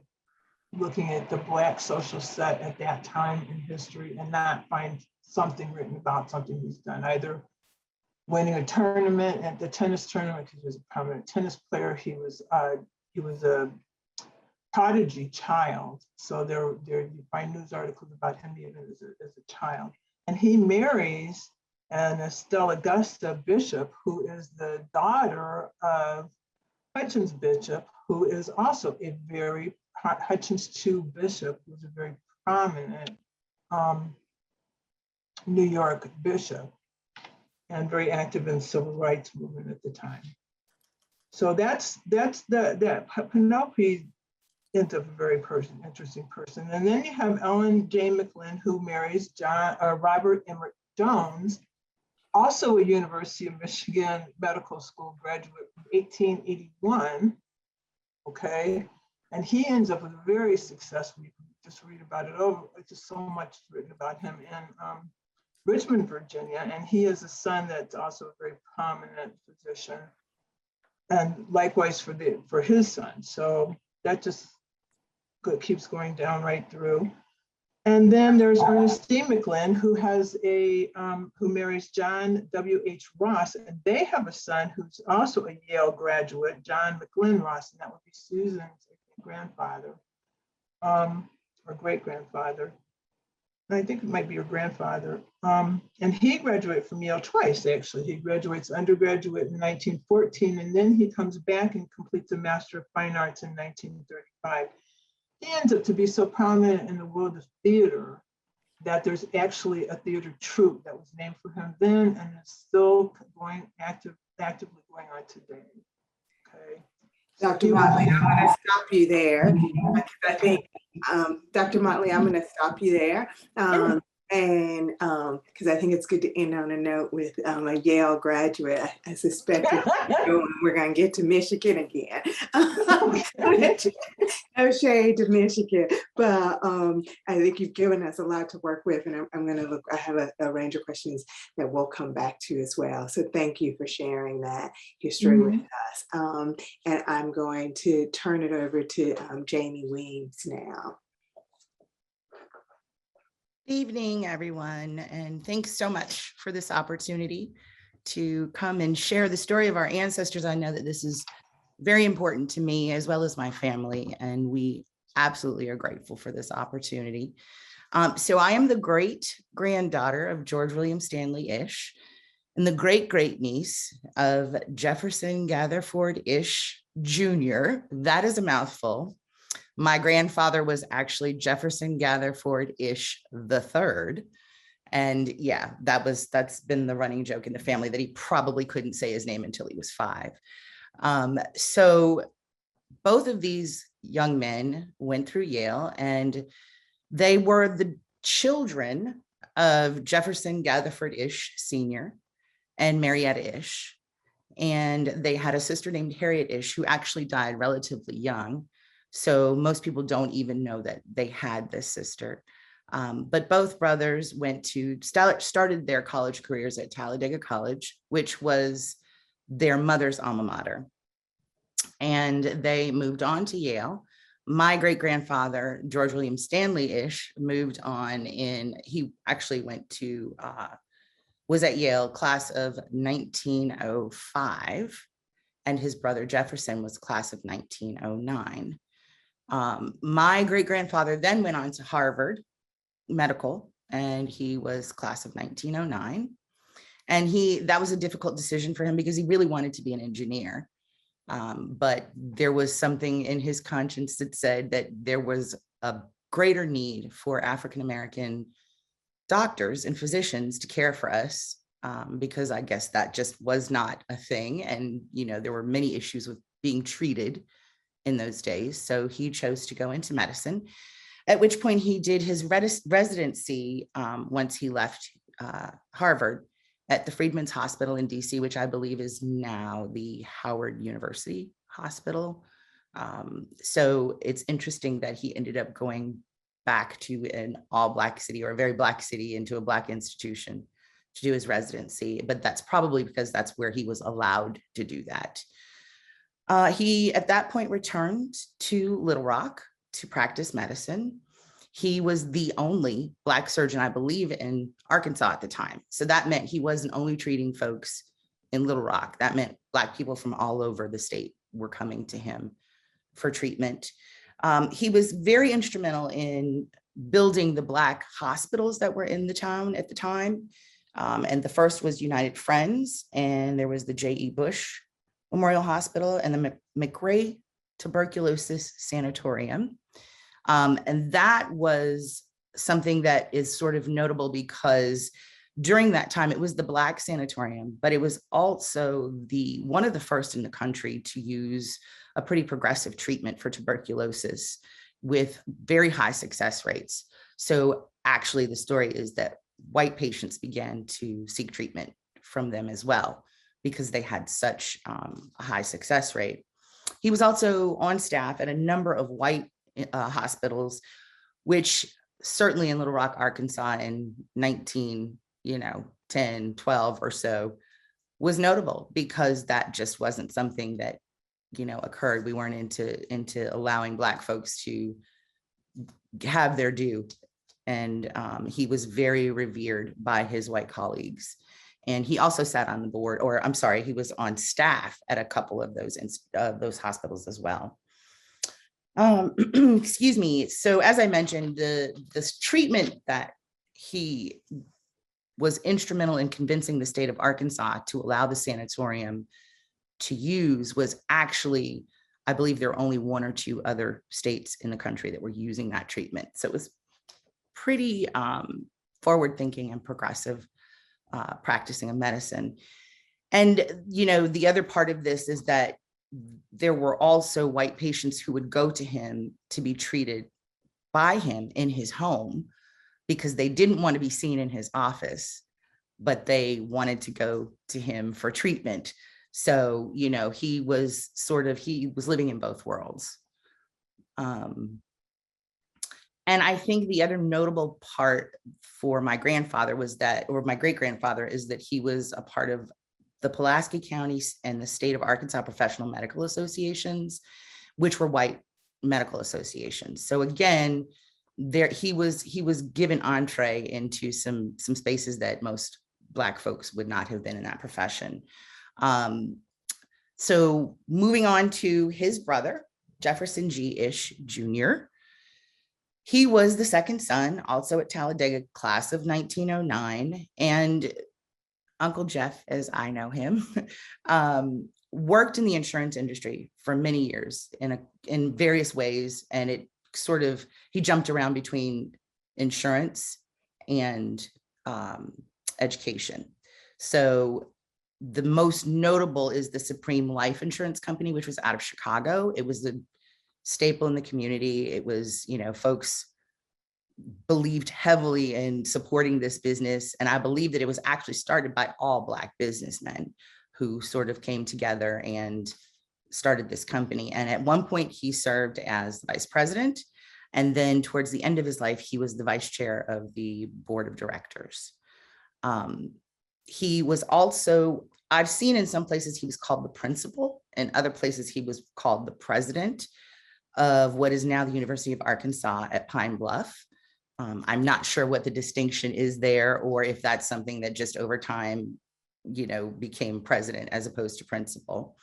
looking at the Black social set at that time in history and not find something written about something he's done, either winning a tournament at the tennis tournament because he was a prominent tennis player. He was a prodigy child. So there you find news articles about him even as a child. And he marries an Estelle Augusta Bishop, who is the daughter of Hutchins Bishop, who is also a very, Hutchins II Bishop, who's a very prominent New York bishop and very active in the civil rights movement at the time. So that's Penelope ends up a very interesting person. And then you have Ellen J. Mclean, who marries Robert Emmett Jones, also a University of Michigan Medical School graduate from 1881, okay? And he ends up with a very successful, you can just read about it over, it's just so much written about him in Richmond, Virginia. And he has a son that's also a very prominent physician, and likewise for his son. So that just keeps going down right through. And then there's Ernestine Mclean, who has who marries John W.H. Ross, and they have a son who's also a Yale graduate, John McLean Ross, and that would be Susan's grandfather, or great-grandfather. And I think it might be her grandfather. And he graduated from Yale twice, actually. He graduates undergraduate in 1914, and then he comes back and completes a Master of Fine Arts in 1935. He ends up to be so prominent in the world of theater that there's actually a theater troupe that was named for him then, and it's still actively going on today. Okay. Dr. Motley, I'm going to stop you there. I think, Dr. Motley, I'm going to stop you there. And because I think it's good to end on a note with a Yale graduate. I suspect we're going to get to Michigan again. No shade to Michigan, but I think you've given us a lot to work with, and I'm going to look. I have a range of questions that we'll come back to as well. So thank you for sharing that history with us. And I'm going to turn it over to Jamie Weems now. Good evening, everyone, and thanks so much for this opportunity to come and share the story of our ancestors. I know that this is very important to me as well as my family, and we absolutely are grateful for this opportunity. So I am the great granddaughter of George William Stanley Ish and the great great niece of Jefferson Gatherford Ish Jr. That is a mouthful. My grandfather was actually Jefferson Gatherford Ish III. And yeah, that's been the running joke in the family, that he probably couldn't say his name until he was 5. So both of these young men went through Yale, and they were the children of Jefferson Gatherford Ish Sr. and Marietta Ish. And they had a sister named Harriet Ish, who actually died relatively young. So most people don't even know that they had this sister. But both brothers started their college careers at Talladega College, which was their mother's alma mater. And they moved on to Yale. My great-grandfather, George William Stanley Ish, moved on he actually was at Yale class of 1905, and his brother Jefferson was class of 1909. My great-grandfather then went on to Harvard Medical, and he was class of 1909. And that was a difficult decision for him because he really wanted to be an engineer. But there was something in his conscience that said that there was a greater need for African-American doctors and physicians to care for us, because I guess that just was not a thing. And, there were many issues with being treated in those days. So he chose to go into medicine, at which point he did his residency once he left Harvard at the Freedmen's Hospital in DC, which I believe is now the Howard University Hospital. So it's interesting that he ended up going back to an all-Black city, or a very Black city, into a Black institution to do his residency. But that's probably because that's where he was allowed to do that. He, at that point, returned to Little Rock to practice medicine. He was the only Black surgeon, I believe, in Arkansas at the time. So that meant he wasn't only treating folks in Little Rock. That meant Black people from all over the state were coming to him for treatment. He was very instrumental in building the Black hospitals that were in the town at the time. And the first was United Friends, and there was the J.E. Bush Memorial Hospital and the McRae Tuberculosis Sanatorium. And that was something that is sort of notable because during that time, it was the Black sanatorium, but it was also one of the first in the country to use a pretty progressive treatment for tuberculosis with very high success rates. So actually the story is that white patients began to seek treatment from them as well, because they had such a high success rate. He was also on staff at a number of white hospitals, which certainly in Little Rock, Arkansas in 1910, 12 or so was notable, because that just wasn't something that, occurred. We weren't into allowing Black folks to have their due. And he was very revered by his white colleagues. And he also sat on the board, he was on staff at a couple of those hospitals as well. Excuse me. So as I mentioned, this treatment that he was instrumental in convincing the state of Arkansas to allow the sanatorium to use was actually, I believe there are only 1 or 2 other states in the country that were using that treatment. So it was pretty forward thinking and progressive practicing of medicine. And, the other part of this is that there were also white patients who would go to him to be treated by him in his home, because they didn't want to be seen in his office, but they wanted to go to him for treatment. So, he was living in both worlds. And I think the other notable part for my grandfather my great-grandfather, is that he was a part of the Pulaski County and the state of Arkansas Professional Medical Associations, which were white medical associations. So again, he was given entree into some spaces that most Black folks would not have been in that profession. So moving on to his brother, Jefferson G Ish Jr. He was the second son, also at Talladega, class of 1909. And Uncle Jeff, as I know him, worked in the insurance industry for many years in various ways. And it sort of, he jumped around between insurance and education. So the most notable is the Supreme Life Insurance Company, which was out of Chicago. It was the staple in the community. It was, folks believed heavily in supporting this business. And I believe that it was actually started by all Black businessmen who sort of came together and started this company. And at one point he served as the vice president. And then towards the end of his life, he was the vice chair of the board of directors. He was also, I've seen in some places he was called the principal, and other places he was called the president of what is now the University of Arkansas at Pine Bluff. I'm not sure what the distinction is there, or if that's something that just over time, became president as opposed to principal.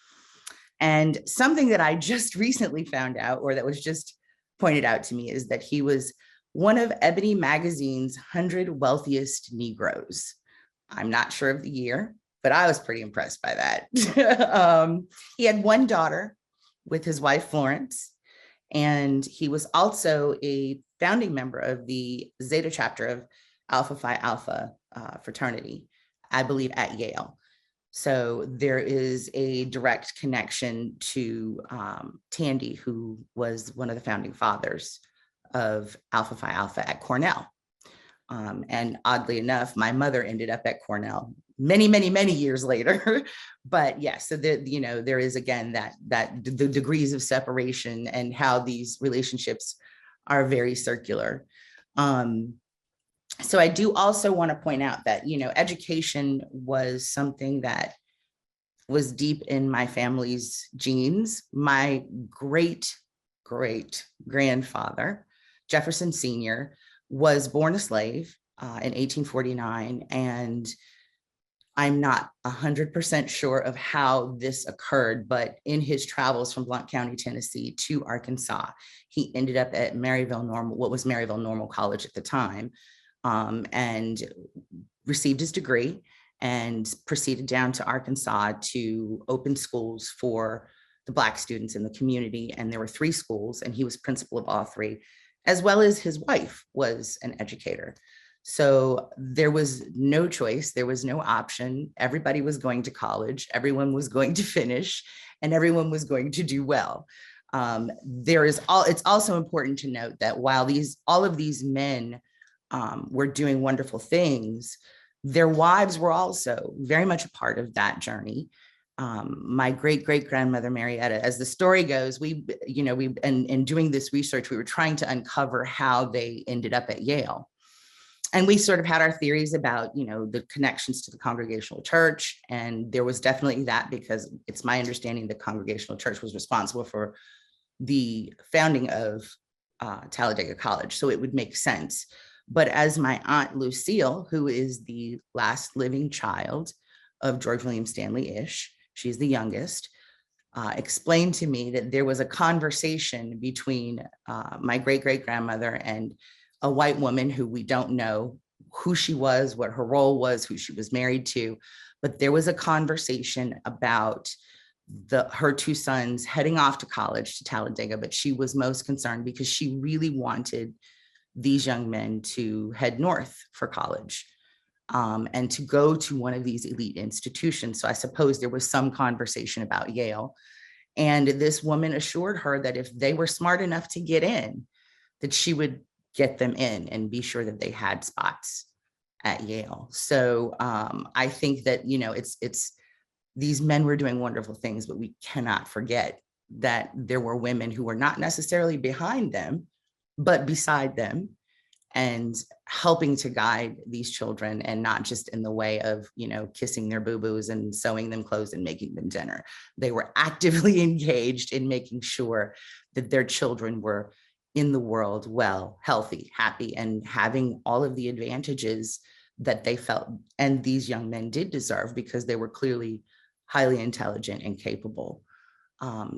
And something that I just recently found out, or that was just pointed out to me, is that he was one of Ebony Magazine's 100 wealthiest Negroes. I'm not sure of the year, but I was pretty impressed by that. He had one daughter with his wife, Florence, and he was also a founding member of the Zeta chapter of Alpha Phi Alpha fraternity, I believe at Yale. So there is a direct connection to Tandy, who was one of the founding fathers of Alpha Phi Alpha at Cornell. And oddly enough, my mother ended up at Cornell many, many, many years later. But yes, so there is again that the degrees of separation and how these relationships are very circular. So I do also want to point out that, education was something that was deep in my family's genes. My great grandfather, Jefferson Sr., was born a slave in 1849. And I'm not 100% sure of how this occurred, but in his travels from Blount County, Tennessee to Arkansas, he ended up at Maryville Normal, what was Maryville Normal College at the time, and received his degree and proceeded down to Arkansas to open schools for the Black students in the community. And there were 3 schools, and he was principal of all 3, as well as his wife was an educator. So there was no choice, there was no option. Everybody was going to college, everyone was going to finish, and everyone was going to do well. It's also important to note that while all of these men were doing wonderful things, their wives were also very much a part of that journey. My great-great-grandmother Marietta, as the story goes, in doing this research, we were trying to uncover how they ended up at Yale. And we sort of had our theories about, the connections to the Congregational Church. And there was definitely that, because it's my understanding the Congregational Church was responsible for the founding of Talladega College. So it would make sense. But as my Aunt Lucille, who is the last living child of George William Stanley Ish, she's the youngest, explained to me that there was a conversation between my great-great-grandmother and a white woman who we don't know who she was, what her role was, who she was married to, but there was a conversation about her 2 sons heading off to college to Talladega, but she was most concerned because she really wanted these young men to head north for college and to go to one of these elite institutions. So I suppose there was some conversation about Yale. And this woman assured her that if they were smart enough to get in, that she would get them in and be sure that they had spots at Yale. So I think that, it's these men were doing wonderful things, but we cannot forget that there were women who were not necessarily behind them, but beside them, and helping to guide these children, and not just in the way of, kissing their boo-boos and sewing them clothes and making them dinner. They were actively engaged in making sure that their children were in the world well, healthy, happy, and having all of the advantages that they felt, and these young men did deserve, because they were clearly highly intelligent and capable.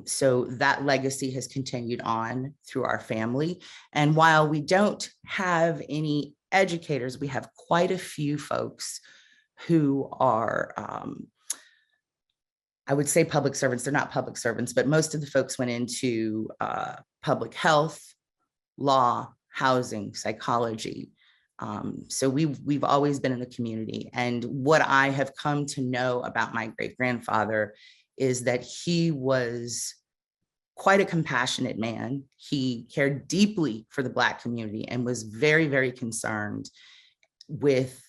So that legacy has continued on through our family. And while we don't have any educators, we have quite a few folks who are, I would say public servants. They're not public servants, but most of the folks went into public health, law, housing, psychology. So we've always been in the community. And what I have come to know about my great-grandfather is that he was quite a compassionate man. He cared deeply for the Black community and was very, very concerned with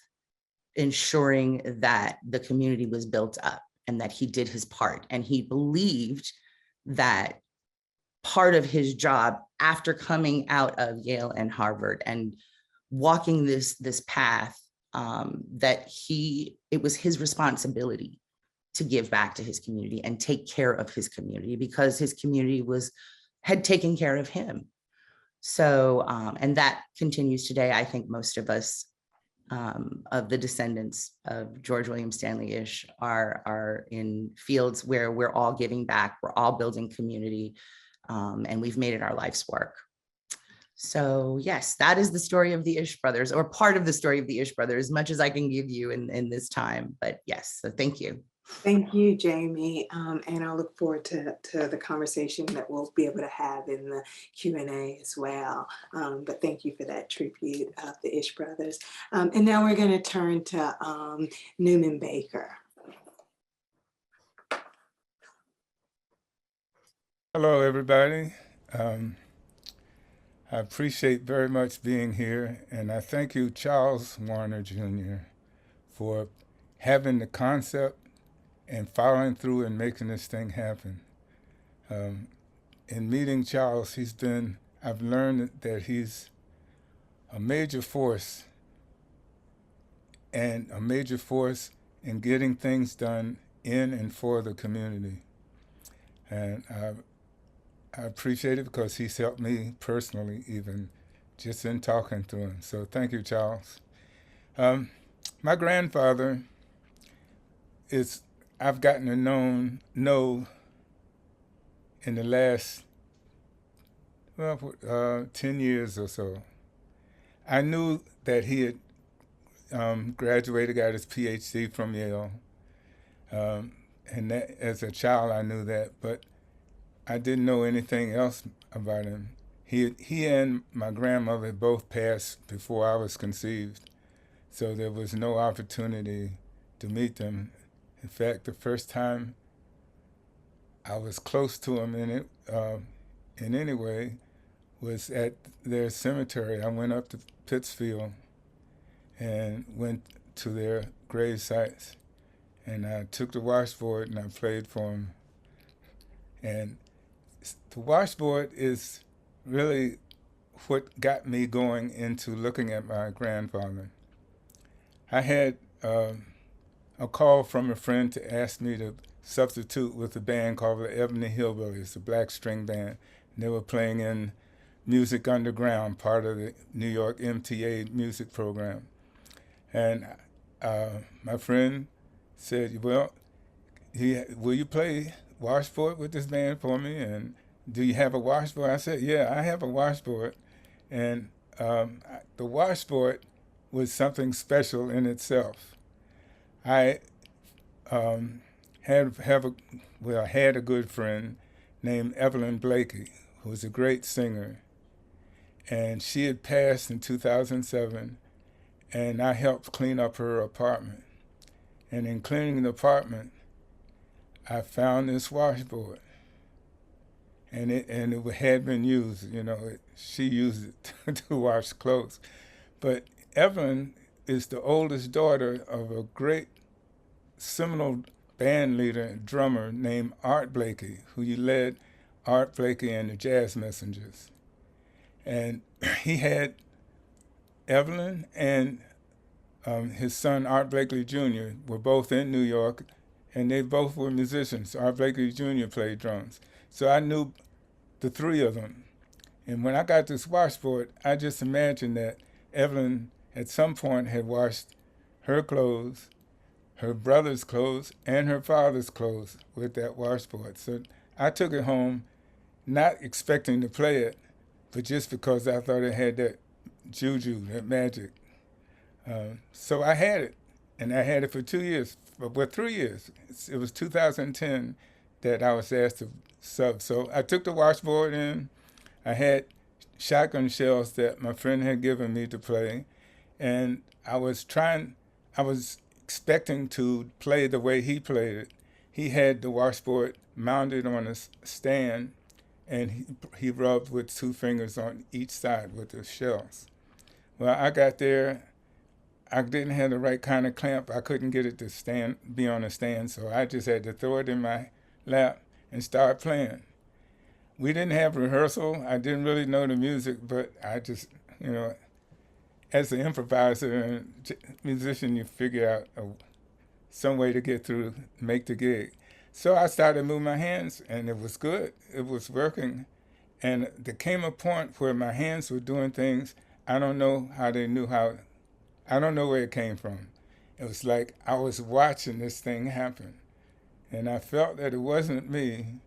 ensuring that the community was built up and that he did his part. And he believed that part of his job after coming out of Yale and Harvard and walking this path, that it was his responsibility to give back to his community and take care of his community, because his community had taken care of him. So, and that continues today. I think most of us, of the descendants of George William Stanley Ish, are in fields where we're all giving back, we're all building community, and we've made it our life's work. So yes, that is the story of the Ish brothers, or part of the story of the Ish brothers, as much as I can give you in this time. But yes, so thank you. Thank you, Jamie. And I'll look forward to the conversation that we'll be able to have in the Q&A as well. But thank you for that tribute of the Ish brothers. And now we're going to turn to Newman Baker. Hello, everybody. I appreciate very much being here, and I thank you, Charles Warner Jr., for having the concept and following through and making this thing happen. In meeting Charles, I've learned that he's a major force, and a major force in getting things done in and for the community. And I appreciate it because he's helped me personally, even just in talking to him. So thank you, Charles. My grandfather I've gotten to know in the last 10 years or so. I knew that he had graduated, got his PhD from Yale. And that, as a child, I knew that, but I didn't know anything else about him. He and my grandmother both passed before I was conceived, so there was no opportunity to meet them. In fact, the first time I was close to him in any way was at their cemetery. I went up to Pittsfield and went to their grave sites, and I took the washboard and I played for him. And the washboard is really what got me going into looking at my grandfather. I had a call from a friend to ask me to substitute with a band called the Ebony Hillbillies, a black string band. And they were playing in Music Underground, part of the New York MTA music program. And my friend said, well, will you play washboard with this band for me? And do you have a washboard? I said, yeah, I have a washboard. And the washboard was something special in itself. I had a good friend named Evelyn Blakey, who was a great singer. And she had passed in 2007, and I helped clean up her apartment. And in cleaning the apartment, I found this washboard. And it had been used, she used it to wash clothes. But Evelyn is the oldest daughter of a great Seminole band leader and drummer named Art Blakey, who led Art Blakey and the Jazz Messengers. And he had Evelyn and his son Art Blakey Jr. were both in New York, and they both were musicians. Art Blakey Jr. played drums. So I knew the three of them. And when I got this washboard, I just imagined that Evelyn at some point had washed her clothes, her brother's clothes, and her father's clothes with that washboard. So I took it home, not expecting to play it, but just because I thought it had that juju, that magic. So I had it, and I had it for 2 years, well, 3 years. It was 2010 that I was asked to sub. So I took the washboard in. I had shotgun shells that my friend had given me to play, and I was expecting to play the way he played it. He had the washboard mounted on a stand, and he rubbed with 2 fingers on each side with the shells. Well, I got there. I didn't have the right kind of clamp. I couldn't get it to be on a stand, so I just had to throw it in my lap and start playing. We didn't have rehearsal. I didn't really know the music, but I just, as an improviser and musician, you figure out some way to get through, make the gig. So I started moving my hands, and it was good. It was working. And there came a point where my hands were doing things. I don't know how they knew how. I don't know where it came from. It was like I was watching this thing happen. And I felt that it wasn't me,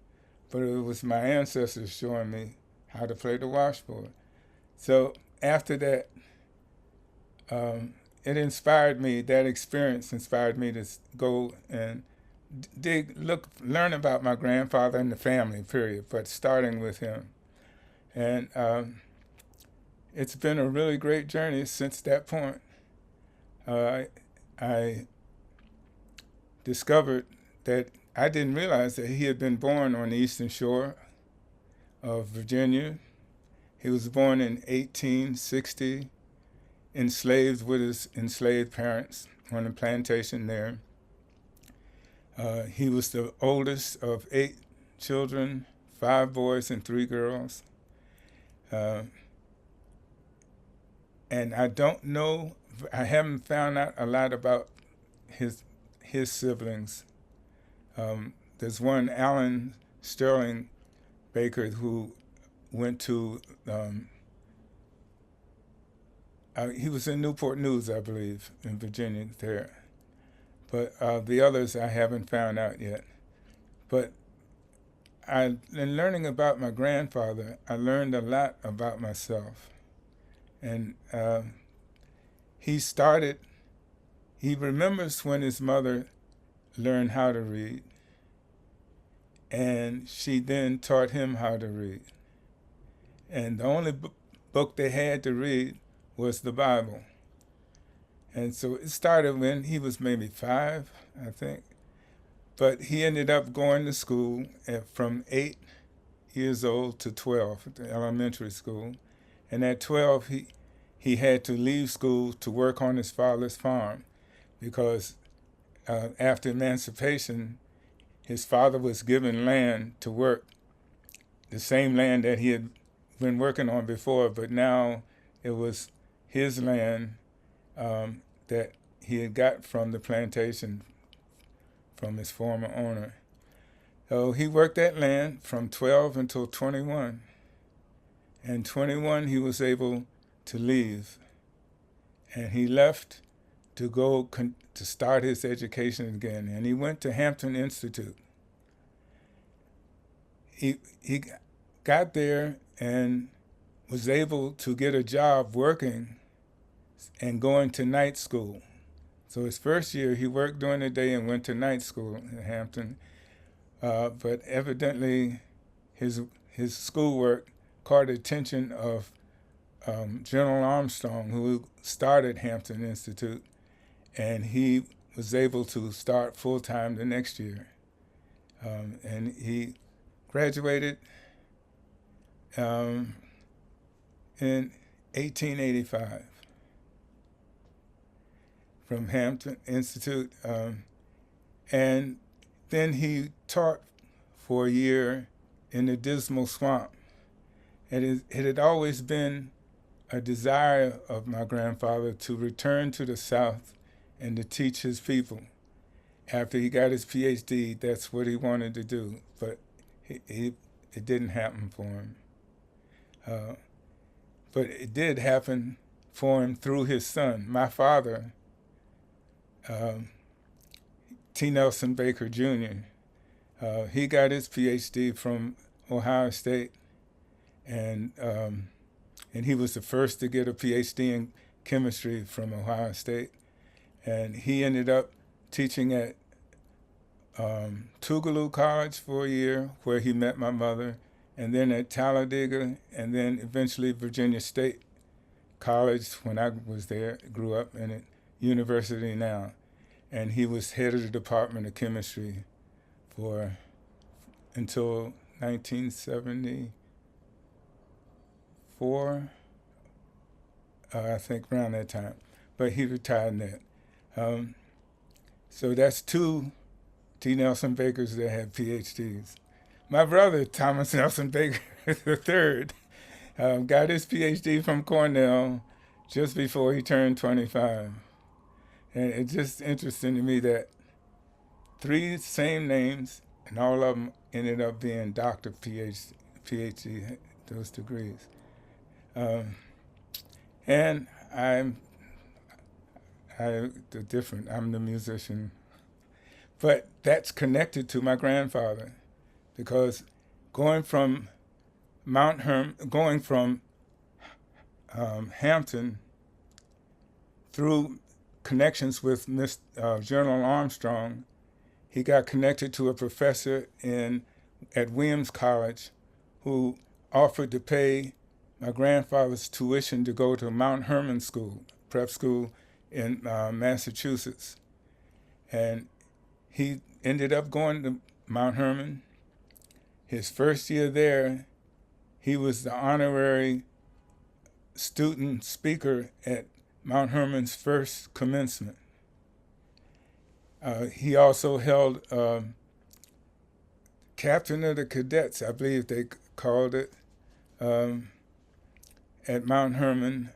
but it was my ancestors showing me how to play the washboard. So after that, it inspired me, that experience inspired me to go and learn about my grandfather and the family, period, but starting with him. And it's been a really great journey since that point. I discovered that I didn't realize that he had been born on the Eastern Shore of Virginia. He was born in 1860, enslaved with his enslaved parents on a plantation there. He was the oldest of 8 children, 5 boys and 3 girls. And I don't know, I haven't found out a lot about his siblings. There's one, Alan Sterling Baker, who went to, he was in Newport News, I believe, in Virginia there. But the others I haven't found out yet. But in learning about my grandfather, I learned a lot about myself. And he remembers when his mother learned how to read, and she then taught him how to read. And the only book they had to read was the Bible. And so it started when he was maybe 5, I think. But he ended up going to school from 8 years old to 12 at the elementary school. And at 12, he had to leave school to work on his father's farm because after emancipation, his father was given land to work, the same land that he had been working on before, but now it was his land that he had got from the plantation from his former owner. So he worked that land from 12 until 21. And 21, he was able to leave. And he left to go to start his education again. And he went to Hampton Institute. He got there and was able to get a job working and going to night school. So his first year, he worked during the day and went to night school in Hampton. But evidently, his schoolwork caught the attention of General Armstrong, who started Hampton Institute, and he was able to start full-time the next year. And he graduated in 1885 from Hampton Institute. And then he taught for a year in the Dismal Swamp. And it had always been a desire of my grandfather to return to the South and to teach his people. After he got his PhD, that's what he wanted to do, but it didn't happen for him. But it did happen for him through his son. My father T. Nelson Baker Jr. He got his PhD from Ohio State, and he was the first to get a PhD in chemistry from Ohio State. And he ended up teaching at Tougaloo College for a year, where he met my mother, and then at Talladega, and then eventually Virginia State College when I was there, grew up, and at university now. And he was head of the Department of Chemistry until 1974, I think, around that time. But he retired in that. So that's two T. Nelson Bakers that have PhDs. My brother, Thomas Nelson Baker III, got his PhD from Cornell just before he turned 25. And it's just interesting to me that three same names, and all of them ended up being doctor, PhD, those degrees. And I'm the musician. But that's connected to my grandfather, because going from Hampton through connections with General Armstrong, he got connected to a professor at Williams College who offered to pay my grandfather's tuition to go to Mount Herman School, prep school in Massachusetts. And he ended up going to Mount Herman. His first year there, he was the honorary student speaker at Mount Herman's first commencement. He also held captain of the cadets, I believe they called it, at Mount Herman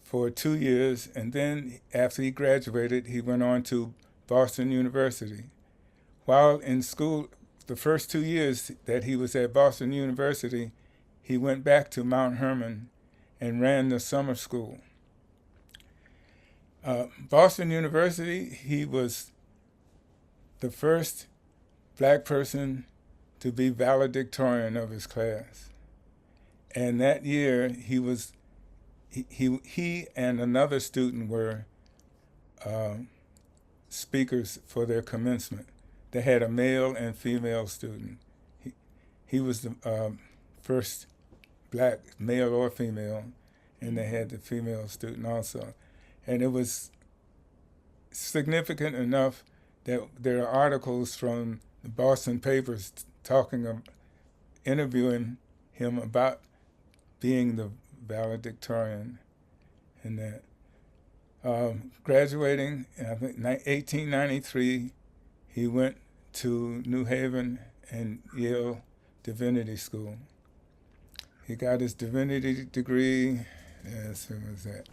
for 2 years. And then after he graduated, he went on to Boston University. While in school, the first 2 years that he was at Boston University, he went back to Mount Herman and ran the summer school. Boston University, he was the first Black person to be valedictorian of his class. And that year, he and another student were speakers for their commencement. They had a male and female student. He was the first Black male or female, and they had the female student also. And it was significant enough that there are articles from the Boston papers interviewing him about being the valedictorian in that. Graduating in, I think, 1893, he went to New Haven and Yale Divinity School. He got his divinity degree. Yes, who was that?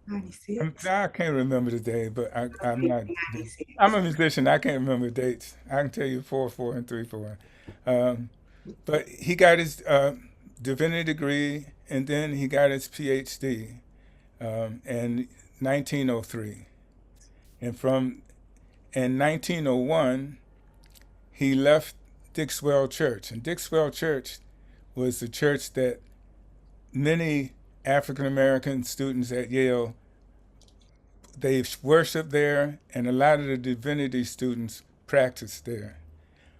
96. I can't remember the day, but I'm not. 96. I'm a musician. I can't remember dates. I can tell you 4/4 and 3/4. But he got his divinity degree, and then he got his PhD in 1903. And in 1901, he left Dixwell Church. And Dixwell Church was the church that many African-American students at Yale, they worshiped there, and a lot of the divinity students practiced there.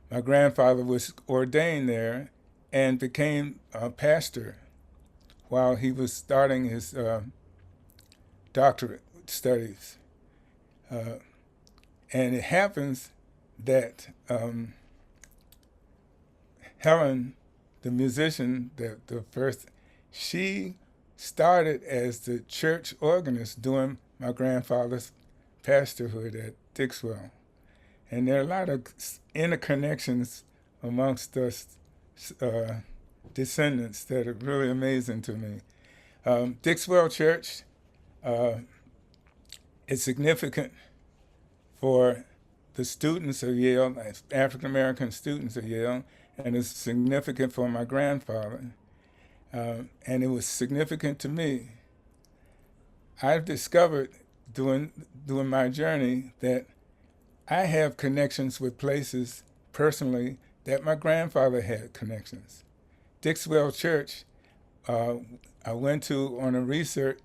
My grandfather was ordained there and became a pastor while he was starting his doctorate studies. And it happens that Helen, the musician, the first, she started as the church organist during my grandfather's pastorhood at Dixwell. And there are a lot of interconnections amongst us descendants that are really amazing to me. Dixwell Church is significant for the students of Yale, African-American students of Yale, and it's significant for my grandfather, and it was significant to me. I've discovered during my journey that I have connections with places personally that my grandfather had connections. Dixwell Church, I went to on a research,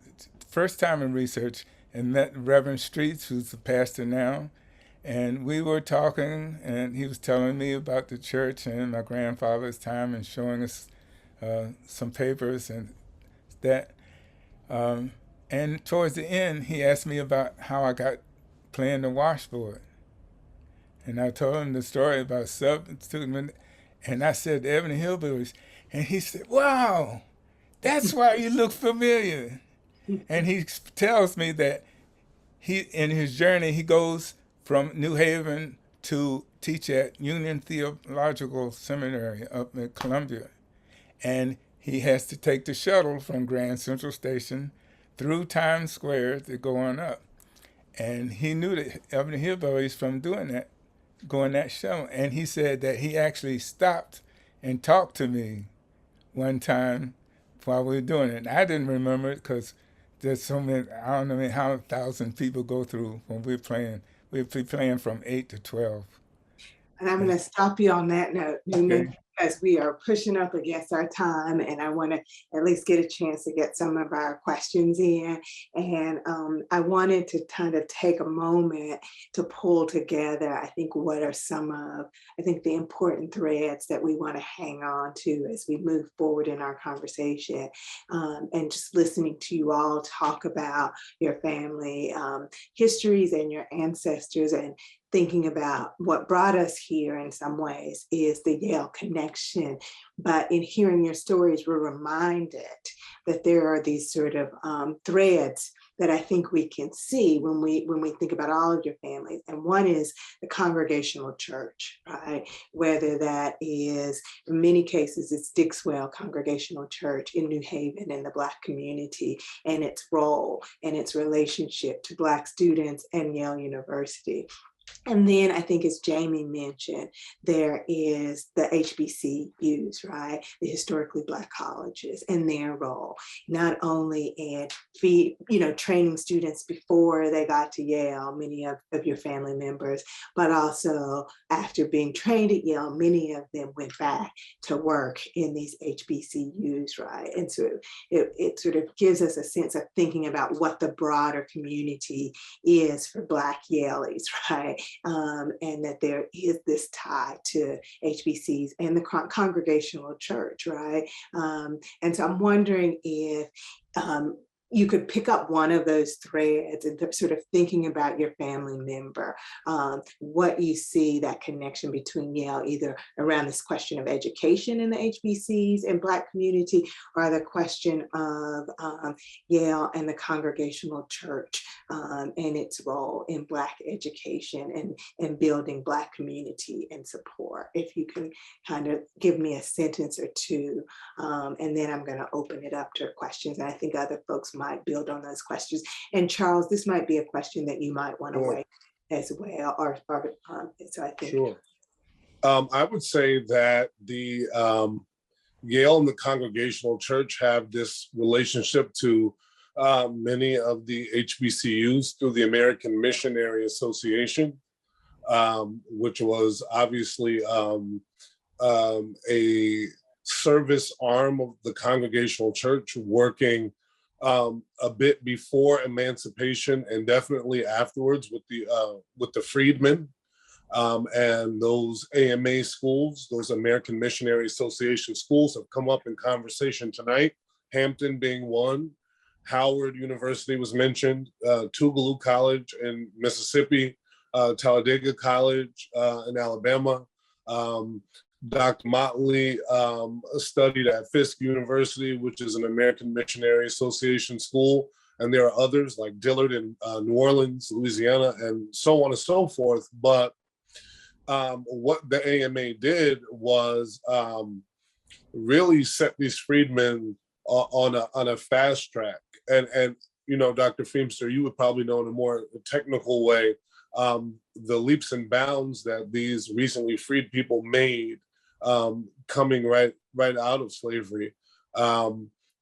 first time in research, and met Reverend Streets, who's the pastor now. And we were talking, and he was telling me about the church and my grandfather's time and showing us some papers and that. And towards the end, he asked me about how I got playing the washboard. And I told him the story about substituting, and I said the Ebony Hillbillies, and he said, "Wow, that's why you look familiar." And he tells me that in his journey, he goes from New Haven to teach at Union Theological Seminary up at Columbia. And he has to take the shuttle from Grand Central Station through Times Square to go on up. And he knew the Ebony Hillbillies from doing that, going that shuttle. And he said that he actually stopped and talked to me one time while we were doing it. And I didn't remember it because there's so many, I don't know how 1,000 people go through when we're playing. We'll be playing from 8 to 12. And I'm going to stop you on that note, Okay. because we are pushing up against our time, and I want to at least get a chance to get some of our questions in. And I wanted to kind of take a moment to pull together, I think, what are some of, the important threads that we want to hang on to as we move forward in our conversation. And just listening to you all talk about your family histories and your ancestors, and thinking about what brought us here in some ways is the Yale connection. But in hearing your stories, we're reminded that there are these sort of threads that I think we can see when we think about all of your families. And one is the Congregational Church, right? Whether that is, in many cases, it's Dixwell Congregational Church in New Haven in the Black community, and its role and its relationship to Black students and Yale University. And then I think, as Jamie mentioned, there is the HBCUs, right? The historically Black colleges and their role, not only in training students before they got to Yale, many of your family members, but also after being trained at Yale, many of them went back to work in these HBCUs, right? And so it sort of gives us a sense of thinking about what the broader community is for Black Yaleys, right? And that there is this tie to HBCs and the Congregational Church, right? And so I'm wondering if you could pick up one of those threads and sort of thinking about your family member, what you see that connection between Yale, either around this question of education in the HBCs and Black community, or the question of Yale and the Congregational Church and its role in Black education and building Black community and support. If you can kind of give me a sentence or two, and then I'm going to open it up to questions. And I think other folks might build on those questions. And Charles, this might be a question that you might want to weigh as well, or so I think. Sure. I would say that the Yale and the Congregational Church have this relationship to many of the HBCUs through the American Missionary Association, which was obviously a service arm of the Congregational Church, working a bit before emancipation and definitely afterwards with the freedmen and those AMA schools, those American Missionary Association schools, have come up in conversation tonight. Hampton being one, Howard University was mentioned, Tougaloo College in Mississippi, Talladega College in Alabama. Dr. Motley studied at Fisk University, which is an American Missionary Association school. And there are others like Dillard in New Orleans, Louisiana, and so on and so forth. But what the AMA did was really set these freedmen on a fast track. And Dr. Feemster, you would probably know in a more technical way, the leaps and bounds that these recently freed people made coming right out of slavery.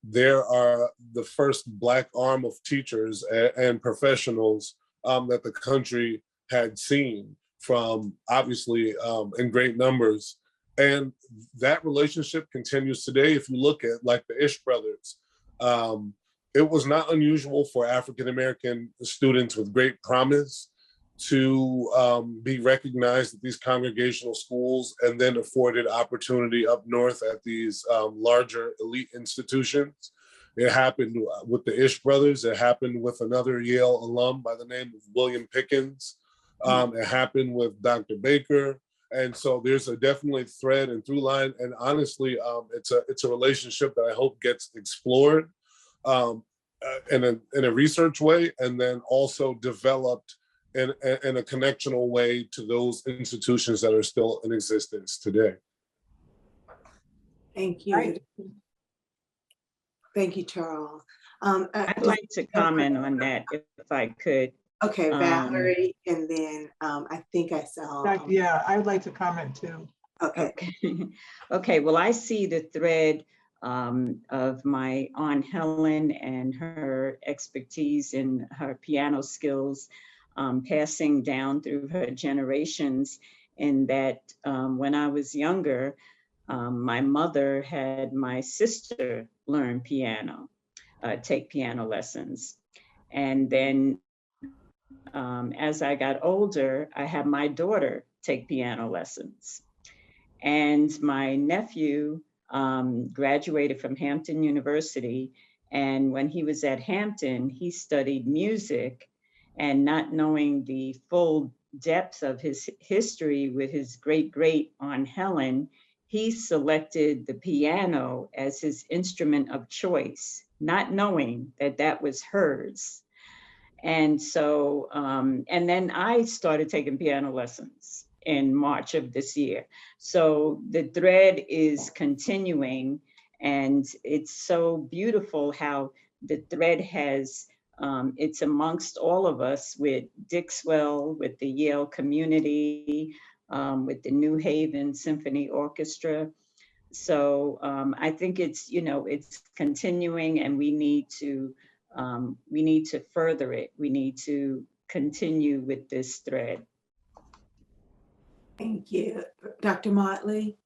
There are the first Black arm of teachers and professionals that the country had seen, from obviously in great numbers. And that relationship continues today. If you look at like the Ish brothers, it was not unusual for African-American students with great promise to be recognized at these congregational schools and then afforded opportunity up north at these larger elite institutions. It happened with the Ish brothers. It happened with another Yale alum by the name of William Pickens. It happened with Dr. Baker. And so there's a definitely thread and through line. And honestly, it's a relationship that I hope gets explored in a research way, and then also developed in a connectional way to those institutions that are still in existence today. Thank you. Thank you, Charles. I'd like to comment on that if I could. Okay, Valerie, and then I think I saw. Yeah, I would like to comment too. Okay. Okay, well, I see the thread of my Aunt Helen and her expertise in her piano skills passing down through her generations, in that when I was younger, my mother had my sister learn piano, take piano lessons. And then as I got older, I had my daughter take piano lessons. And my nephew graduated from Hampton University. And when he was at Hampton, he studied music, and not knowing the full depth of his history with his great Aunt Helen, he selected the piano as his instrument of choice, not knowing that that was hers. And so, and then I started taking piano lessons in March of this year. So the thread is continuing, and it's so beautiful how the thread has, it's amongst all of us, with Dixwell, with the Yale community, with the New Haven Symphony Orchestra. So I think it's, it's continuing, and we need to further it. We need to continue with this thread. Thank you. Dr. Motley?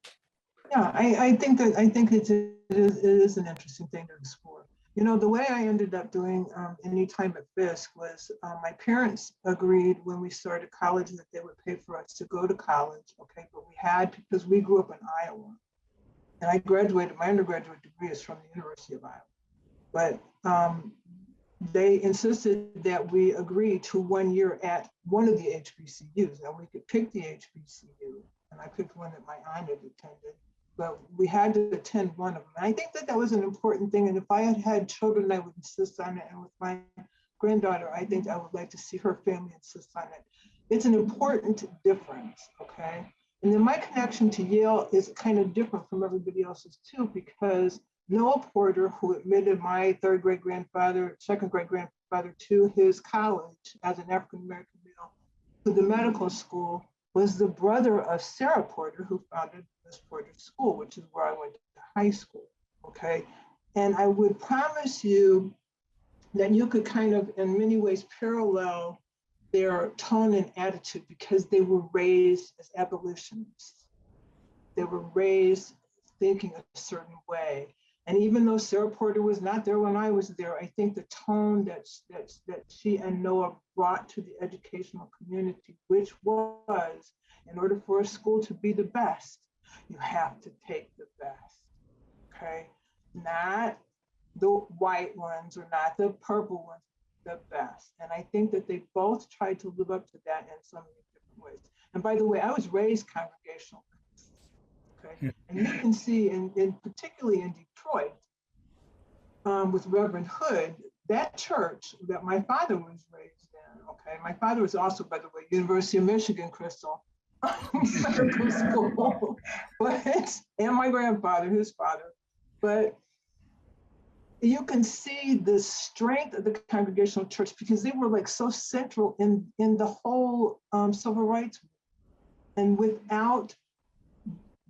Yeah, I think it is an interesting thing to explore. The way I ended up doing any time at Fisk was my parents agreed when we started college that they would pay for us to go to college, okay? But we had, because we grew up in Iowa, and I graduated, my undergraduate degree is from the University of Iowa. But they insisted that we agree to 1 year at one of the HBCUs, and we could pick the HBCU, and I picked one that my aunt had attended, but we had to attend one of them. And I think that was an important thing, and if I had had children, I would insist on it, and with my granddaughter, I think I would like to see her family insist on it. It's an important difference, okay? And then my connection to Yale is kind of different from everybody else's too, because Noah Porter, who admitted my third great grandfather, second great grandfather to his college as an African-American male to the medical school, was the brother of Sarah Porter, who founded Miss Porter School, which is where I went to high school, okay? And I would promise you that you could kind of, in many ways, parallel their tone and attitude, because they were raised as abolitionists. They were raised thinking a certain way. And even though Sarah Porter was not there when I was there, I think the tone that she and Noah brought to the educational community, which was, in order for a school to be the best, you have to take the best, okay? Not the white ones or not the purple ones, the best. And I think that they both tried to live up to that in so many different ways. And by the way, I was raised congregational. Okay. And you can see, particularly in Detroit, with Reverend Hood, that church that my father was raised in, okay? My father was also, by the way, University of Michigan, Crystal, medical school, and my grandfather, his father. But you can see the strength of the congregational church, because they were like so central in the whole civil rights movement. And without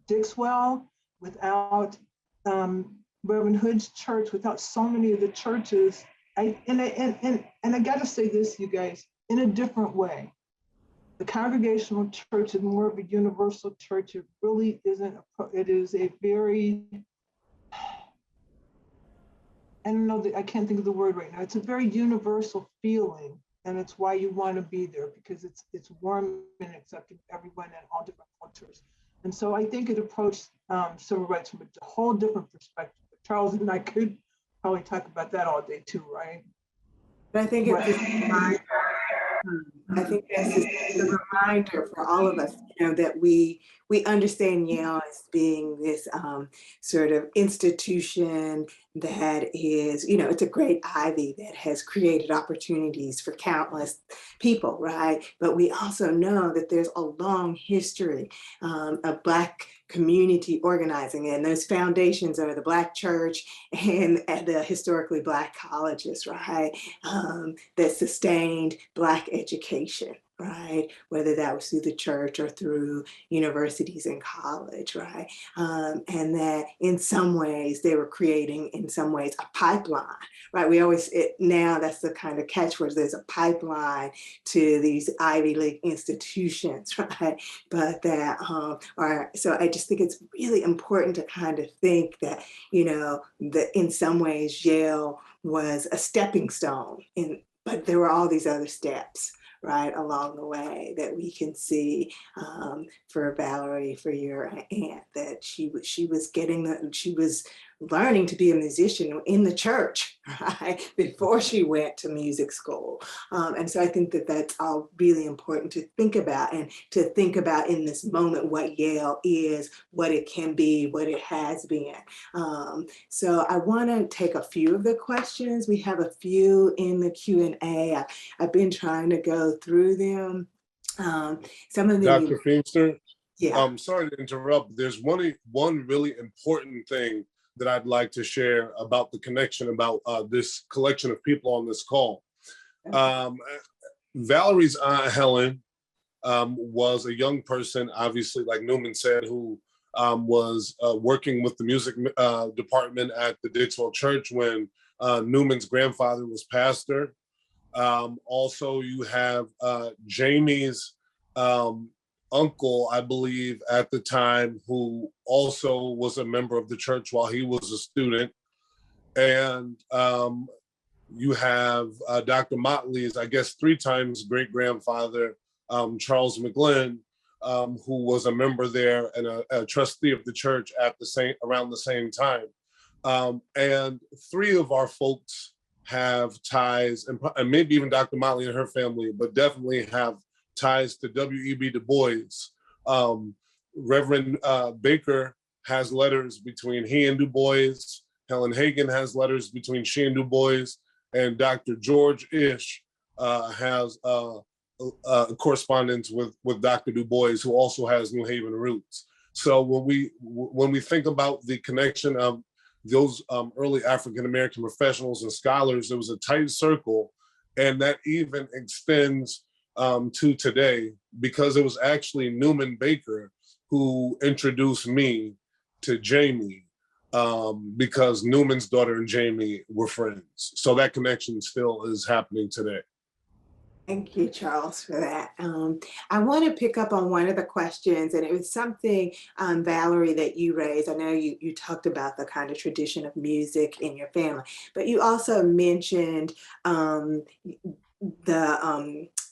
Dixwell, without Reverend Hood's church, without so many of the churches, and I gotta say this, you guys, in a different way. The Congregational church is more of a universal church. It really isn't, it is a very, I don't know, I can't think of the word right now. It's a very universal feeling, and it's why you want to be there, because it's warm and accepting everyone and all different cultures. And so I think it approached civil rights from a whole different perspective. Charles and I could probably talk about that all day too, right? But I think it's just a reminder. I think that's just a reminder for all of us, that we understand Yale as being this sort of institution that is, it's a great ivy that has created opportunities for countless people, right? But we also know that there's a long history of Black community organizing, and those foundations are the Black church and the historically Black colleges, right? That sustained Black education, right? Whether that was through the church or through universities and college, right? And that in some ways they were creating, in some ways, a pipeline, right? We always, now that's the kind of catchword, there's a pipeline to these Ivy League institutions, right? But that so I just think it's really important to kind of think that, that in some ways Yale was a stepping stone, but there were all these other steps, right, along the way that we can see. For Valerie, for your aunt, that she was learning to be a musician in the church, right, before she went to music school. And so I think that that's all really important to think about, and to think about in this moment what Yale is, what it can be, what it has been. So I want to take a few of the questions. We have a few in the Q&A. I've been trying to go through them. Some of them. Dr. Feimster, Yeah. I'm sorry to interrupt. There's one really important thing that I'd like to share about the connection about this collection of people on this call. Valerie's aunt Helen was a young person, obviously, like Newman said, who was working with the music department at the Dixwell Church when Newman's grandfather was pastor. Also, you have Jamie's uncle, I believe, at the time, who also was a member of the church while he was a student. And you have Dr. Motley's, I guess, 3 times great-grandfather, Charles Mclean, who was a member there and a trustee of the church at around the same time. And 3 of our folks have ties, and maybe even Dr. Motley and her family, but definitely have ties to W.E.B. Du Bois. Reverend Baker has letters between he and Du Bois. Helen Hagen has letters between she and Du Bois. And Dr. George Ish has correspondence with Dr. Du Bois, who also has New Haven roots. So when we think about the connection of those early African-American professionals and scholars, there was a tight circle, and that even extends to today, because it was actually Newman Baker who introduced me to Jamie, because Newman's daughter and Jamie were friends. So that connection still is happening today. Thank you, Charles, for that. I want to pick up on one of the questions, and it was something, Valerie, that you raised. I know you talked about the kind of tradition of music in your family, but you also mentioned the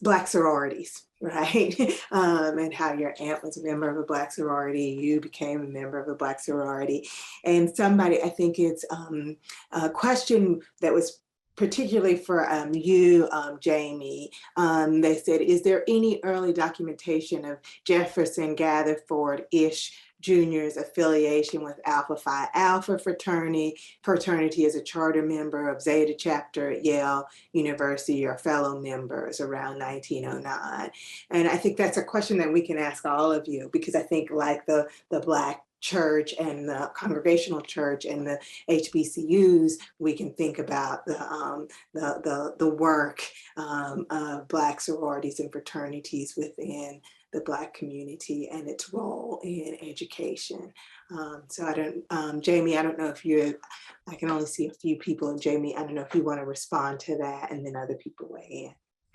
Black sororities, right? And how your aunt was a member of a Black sorority, you became a member of a Black sorority. And somebody, I think it's a question that was particularly for you, Jamie, they said, is there any early documentation of Jefferson Gatherford Ish Jr.'s affiliation with Alpha Phi Alpha fraternity as a charter member of Zeta chapter at Yale University, or fellow members around 1909? And I think that's a question that we can ask all of you, because I think, like the Black church and the Congregational church and the HBCUs, we can think about the work of Black sororities and fraternities within the Black community and its role in education. So I don't, Jamie, I don't know if I can only see a few people, and Jamie, I don't know if you want to respond to that, and then other people weigh in.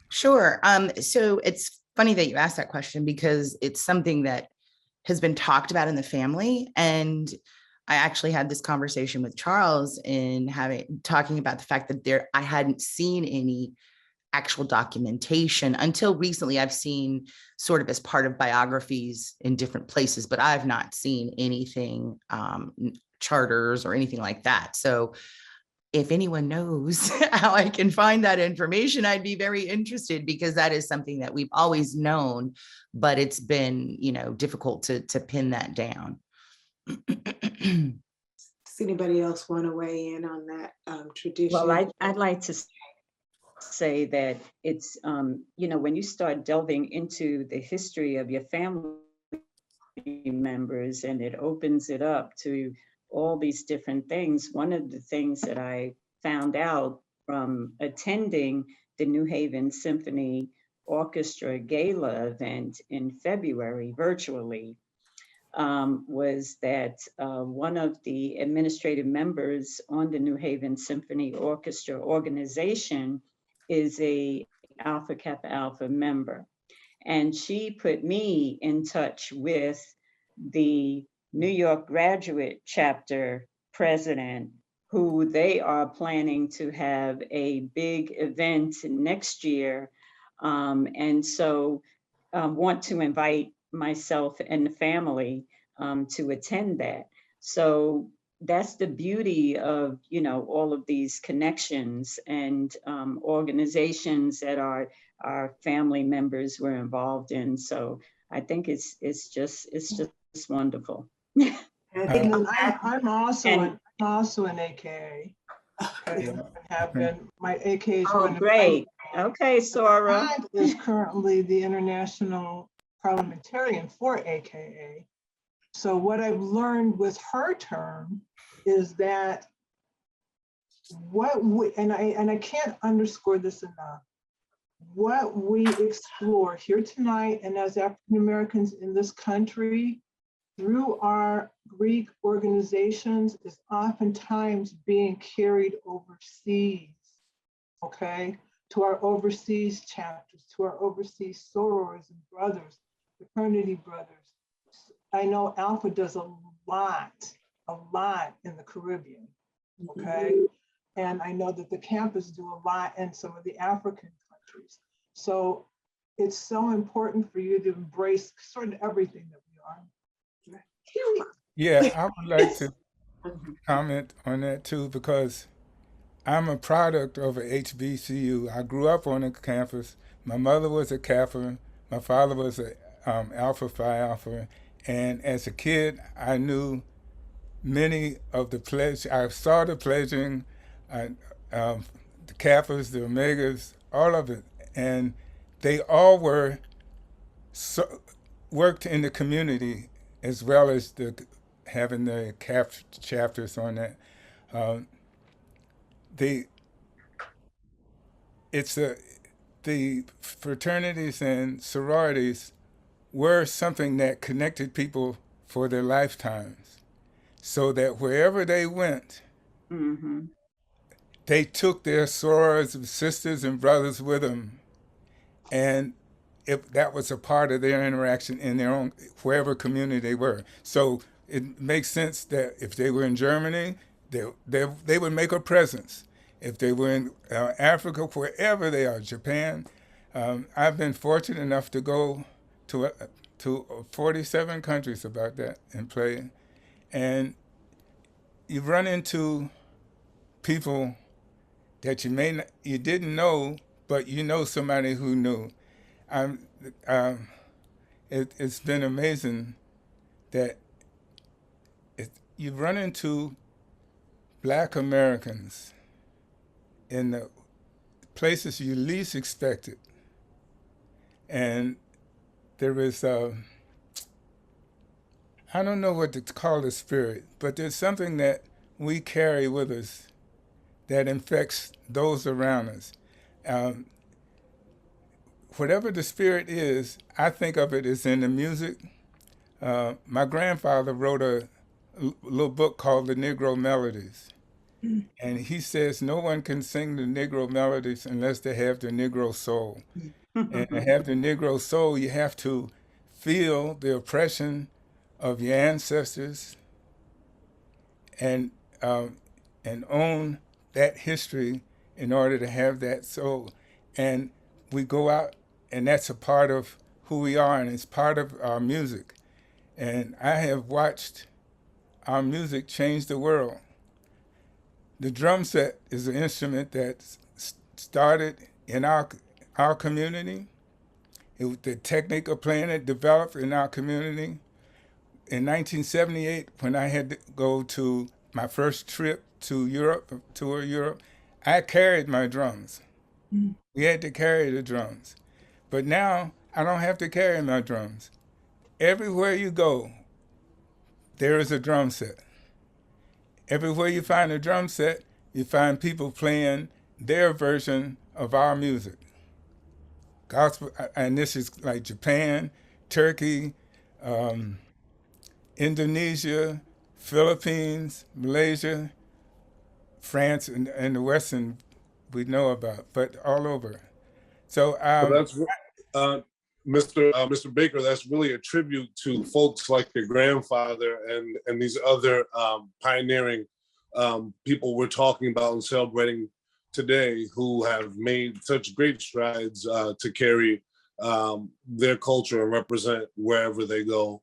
Sure. So it's funny that you asked that question, because it's something that has been talked about in the family. And I actually had this conversation with Charles in talking about the fact that I hadn't seen any actual documentation until recently. I've seen sort of as part of biographies in different places, but I've not seen anything, charters or anything like that. So if anyone knows how I can find that information, I'd be very interested, because that is something that we've always known, but it's been, difficult to pin that down. Does anybody else want to weigh in on that tradition? Well, I'd like to say that it's, when you start delving into the history of your family members, and it opens it up to all these different things. One of the things that I found out from attending the New Haven Symphony Orchestra Gala event in February virtually was that one of the administrative members on the New Haven Symphony Orchestra organization is a Alpha Kappa Alpha member. And she put me in touch with the New York graduate chapter president, who they are planning to have a big event next year. And so want to invite myself and the family to attend that. So that's the beauty of, all of these connections and organizations that our family members were involved in. So I think it's just wonderful. I think I'm also an AKA. Okay, and have been. My AKA is great. Okay, Sora is currently the international parliamentarian for AKA. So what I've learned with her term is that I can't underscore this enough, what we explore here tonight and as African Americans in this country through our Greek organizations is oftentimes being carried overseas, okay? To our overseas chapters, to our overseas sorors and brothers, fraternity brothers. I know Alpha does a lot in the Caribbean, okay? And I know that the campus do a lot in some of the African countries. So it's so important for you to embrace sort of everything that we are. Yeah, I would like to comment on that too, because I'm a product of a HBCU. I grew up on a campus. My mother was a Kappa. My father was a Alpha Phi Alpha. And as a kid, I knew many of the pledge. I saw the pledging, the Kappas, the Omegas, all of it. And they all worked in the community, as well as having the chapters on that. The fraternities and sororities were something that connected people for their lifetimes, so that wherever they went, they took their sorors, sisters and brothers with them, and that was a part of their interaction in their own, wherever community they were. So it makes sense that if they were in Germany, they would make a presence. If they were in Africa, wherever they are, Japan. I've been fortunate enough to go to 47 countries about that and play. And you run into people that you didn't know, but you know somebody who knew. It's been amazing that you run into Black Americans in the places you least expect it. And there is, I don't know what to call the spirit, but there's something that we carry with us that infects those around us. whatever the spirit is, I think of it as in the music. My grandfather wrote a little book called The Negro Melodies. And he says no one can sing the Negro melodies unless they have the Negro soul. And to have the Negro soul, you have to feel the oppression of your ancestors and own that history in order to have that soul. And we go out, and that's a part of who we are, and it's part of our music. And I have watched our music change the world. The drum set is an instrument that started in our community. The technique of playing it developed in our community. In 1978, when I had to go to my first trip to Europe, tour Europe, I carried my drums. We had to carry the drums. But now I don't have to carry my drums. Everywhere you go, there is a drum set. Everywhere you find a drum set, you find people playing their version of our music. Gospel, and this is like Japan, Turkey, Indonesia, Philippines, Malaysia, France, and the Western we know about, but all over. So That's Mr. Baker. That's really a tribute to folks like your grandfather and these other pioneering people we're talking about and celebrating today, who have made such great strides to carry their culture and represent wherever they go,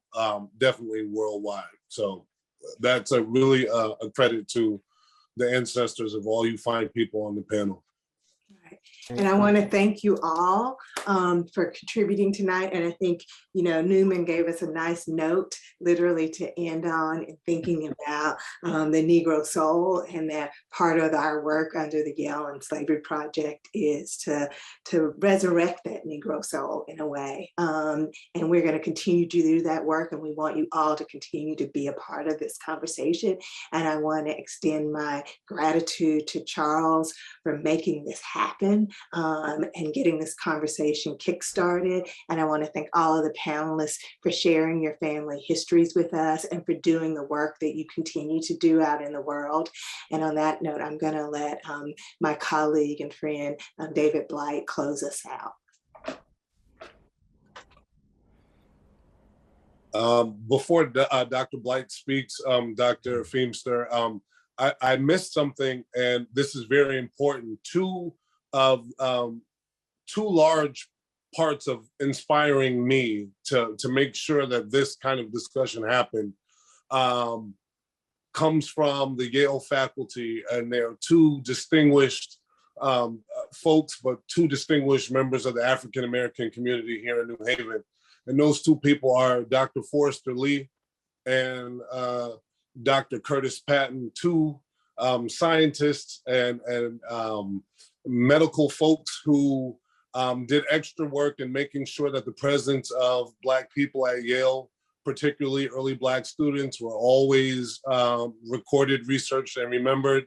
definitely worldwide. So that's a really a credit to the ancestors of all you fine people on the panel. And I want to thank you all for contributing tonight. And I think, Newman gave us a nice note, literally, to end on in thinking about the Negro soul, and that part of our work under the Yale and Slavery Project is to resurrect that Negro soul in a way. And we're going to continue to do that work, and we want you all to continue to be a part of this conversation. And I want to extend my gratitude to Charles for making this happen. And getting this conversation kickstarted. And I want to thank all of the panelists for sharing your family histories with us and for doing the work that you continue to do out in the world. And on that note, I'm going to let my colleague and friend, David Blight, close us out. Before Dr. Blight speaks, Dr. Feemster, I missed something, and this is very important. Two large parts of inspiring me to make sure that this kind of discussion happened comes from the Yale faculty, and there are two distinguished folks, but two distinguished members of the African American community here in New Haven. And those two people are Dr. Forrester Lee and Dr. Curtis Patton, two scientists and medical folks who did extra work in making sure that the presence of Black people at Yale, particularly early Black students, were always recorded, researched, and remembered.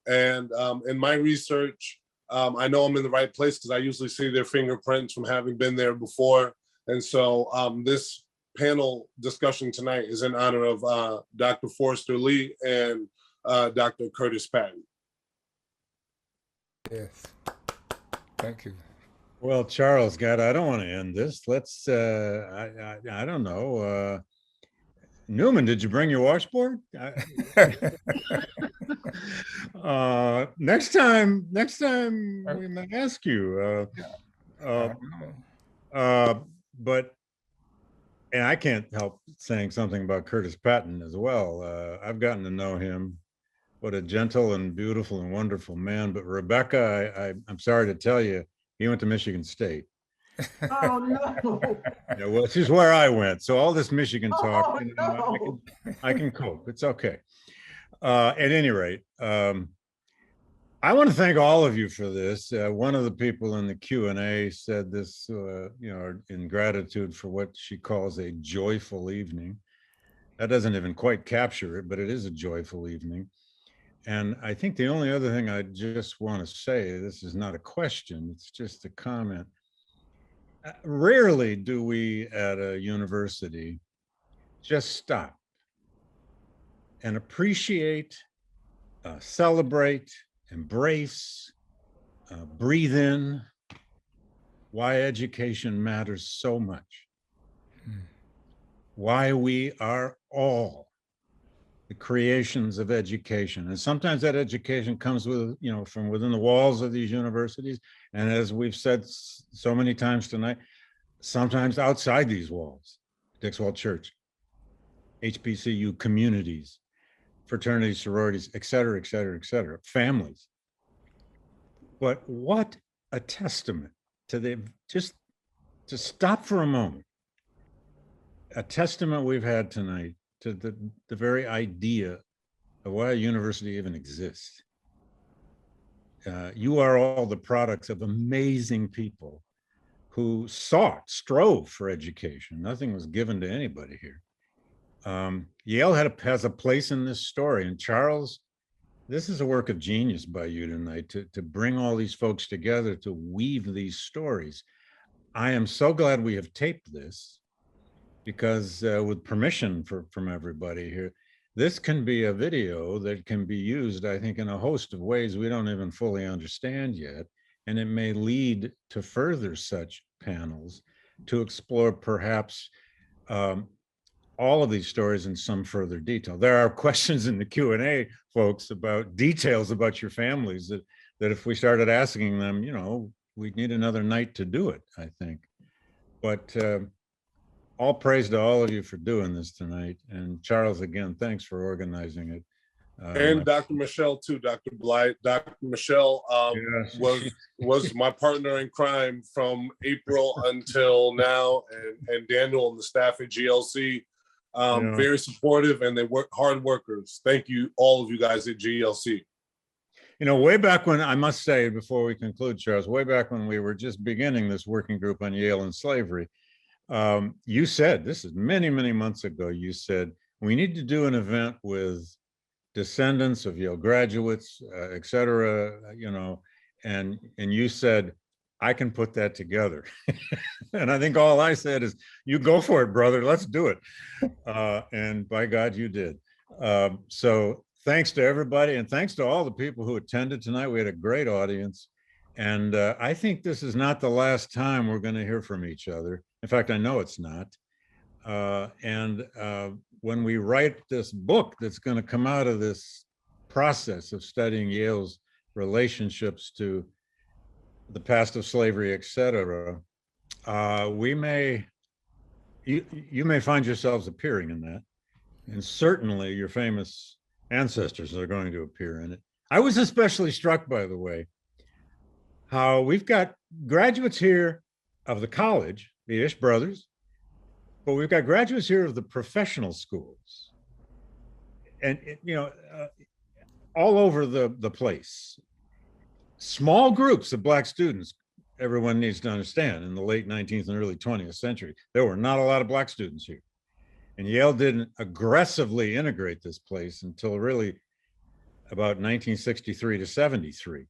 And in my research, I know I'm in the right place because I usually see their fingerprints from having been there before. And so this panel discussion tonight is in honor of Dr. Forrester Lee and Dr. Curtis Patton. yes, thank you. Well, Charles, God, I don't want to end this. Let's, I don't know. Newman, did you bring your washboard? Next time we might ask you. But, and I can't help saying something about Curtis Patton as well. I've gotten to know him. What a gentle and beautiful and wonderful man. But Rebecca, I'm sorry to tell you, he went to Michigan State. Oh, no. Yeah, well, this is where I went. So all this Michigan talk, Oh, no. I can cope. It's okay. At any rate, I want to thank all of you for this. One of the people in the Q&A said this, in gratitude for what she calls a joyful evening. That doesn't even quite capture it, but it is a joyful evening. And I think the only other thing I just want to say, this is not a question, it's just a comment. Rarely do we at a university just stop and appreciate, celebrate, embrace, breathe in why education matters so much. Why we are all the creations of education. And sometimes that education comes with, from within the walls of these universities. And as we've said so many times tonight, sometimes outside these walls, Dixwell Church, HBCU communities, fraternities, sororities, et cetera, et cetera, et cetera, families. But what a testament to just to stop for a moment, a testament we've had tonight to the very idea of why a university even exists. You are all the products of amazing people who strove for education. Nothing was given to anybody here. Yale has a place in this story. And Charles, this is a work of genius by you tonight to bring all these folks together, to weave these stories. I am so glad we have taped this, because with permission from everybody here, this can be a video that can be used, I think, in a host of ways we don't even fully understand yet. And it may lead to further such panels to explore perhaps all of these stories in some further detail. There are questions in the Q&A, folks, about details about your families that if we started asking them, we'd need another night to do it, I think. But all praise to all of you for doing this tonight. And Charles, again, thanks for organizing it. And Dr. Michelle too, Dr. Blight. Dr. Michelle was my partner in crime from April until now, and Daniel and the staff at GLC, very supportive, and they work hard workers. Thank you, all of you guys at GLC. Way back when, I must say, before we conclude, Charles, way back when we were just beginning this working group on Yale and slavery, you said, this is many, many months ago, you said, we need to do an event with descendants of Yale graduates, et cetera, and you said, I can put that together. And I think all I said is, you go for it, brother, let's do it. And by God, you did. So thanks to everybody, and thanks to all the people who attended tonight. We had a great audience. And I think this is not the last time we're going to hear from each other. In fact, I know it's not. And when we write this book that's going to come out of this process of studying Yale's relationships to the past of slavery, et cetera, you may find yourselves appearing in that. And certainly your famous ancestors are going to appear in it. I was especially struck, by the way, how we've got graduates here of the college, the Ish brothers, but we've got graduates here of the professional schools, and all over the place. Small groups of Black students, everyone needs to understand, in the late 19th and early 20th century, there were not a lot of Black students here. And Yale didn't aggressively integrate this place until really about 1963 to 73.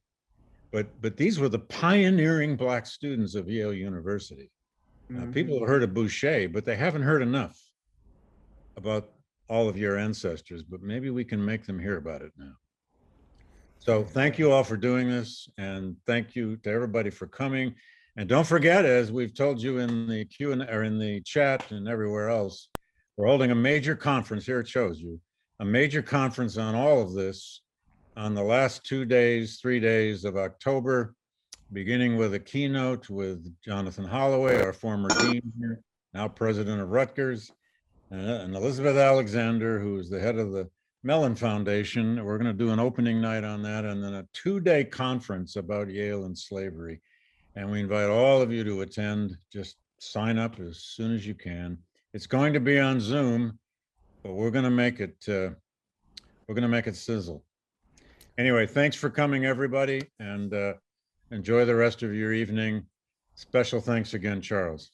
But these were the pioneering Black students of Yale University. People have heard of Boucher, but they haven't heard enough about all of your ancestors, but maybe we can make them hear about it now. So thank you all for doing this, and thank you to everybody for coming. And don't forget, as we've told you in the Q&A or in the chat and everywhere else, we're holding a major conference, here it shows you, a major conference on all of this on the last 3 days of October, beginning with a keynote with Jonathan Holloway, our former dean here, now president of Rutgers, and Elizabeth Alexander, who is the head of the Mellon Foundation. We're going to do an opening night on that, and then a 2-day conference about Yale and slavery. And we invite all of you to attend. Just sign up as soon as you can. It's going to be on Zoom, but we're going to make it sizzle. Anyway, thanks for coming, everybody, and enjoy the rest of your evening. Special thanks again, Charles.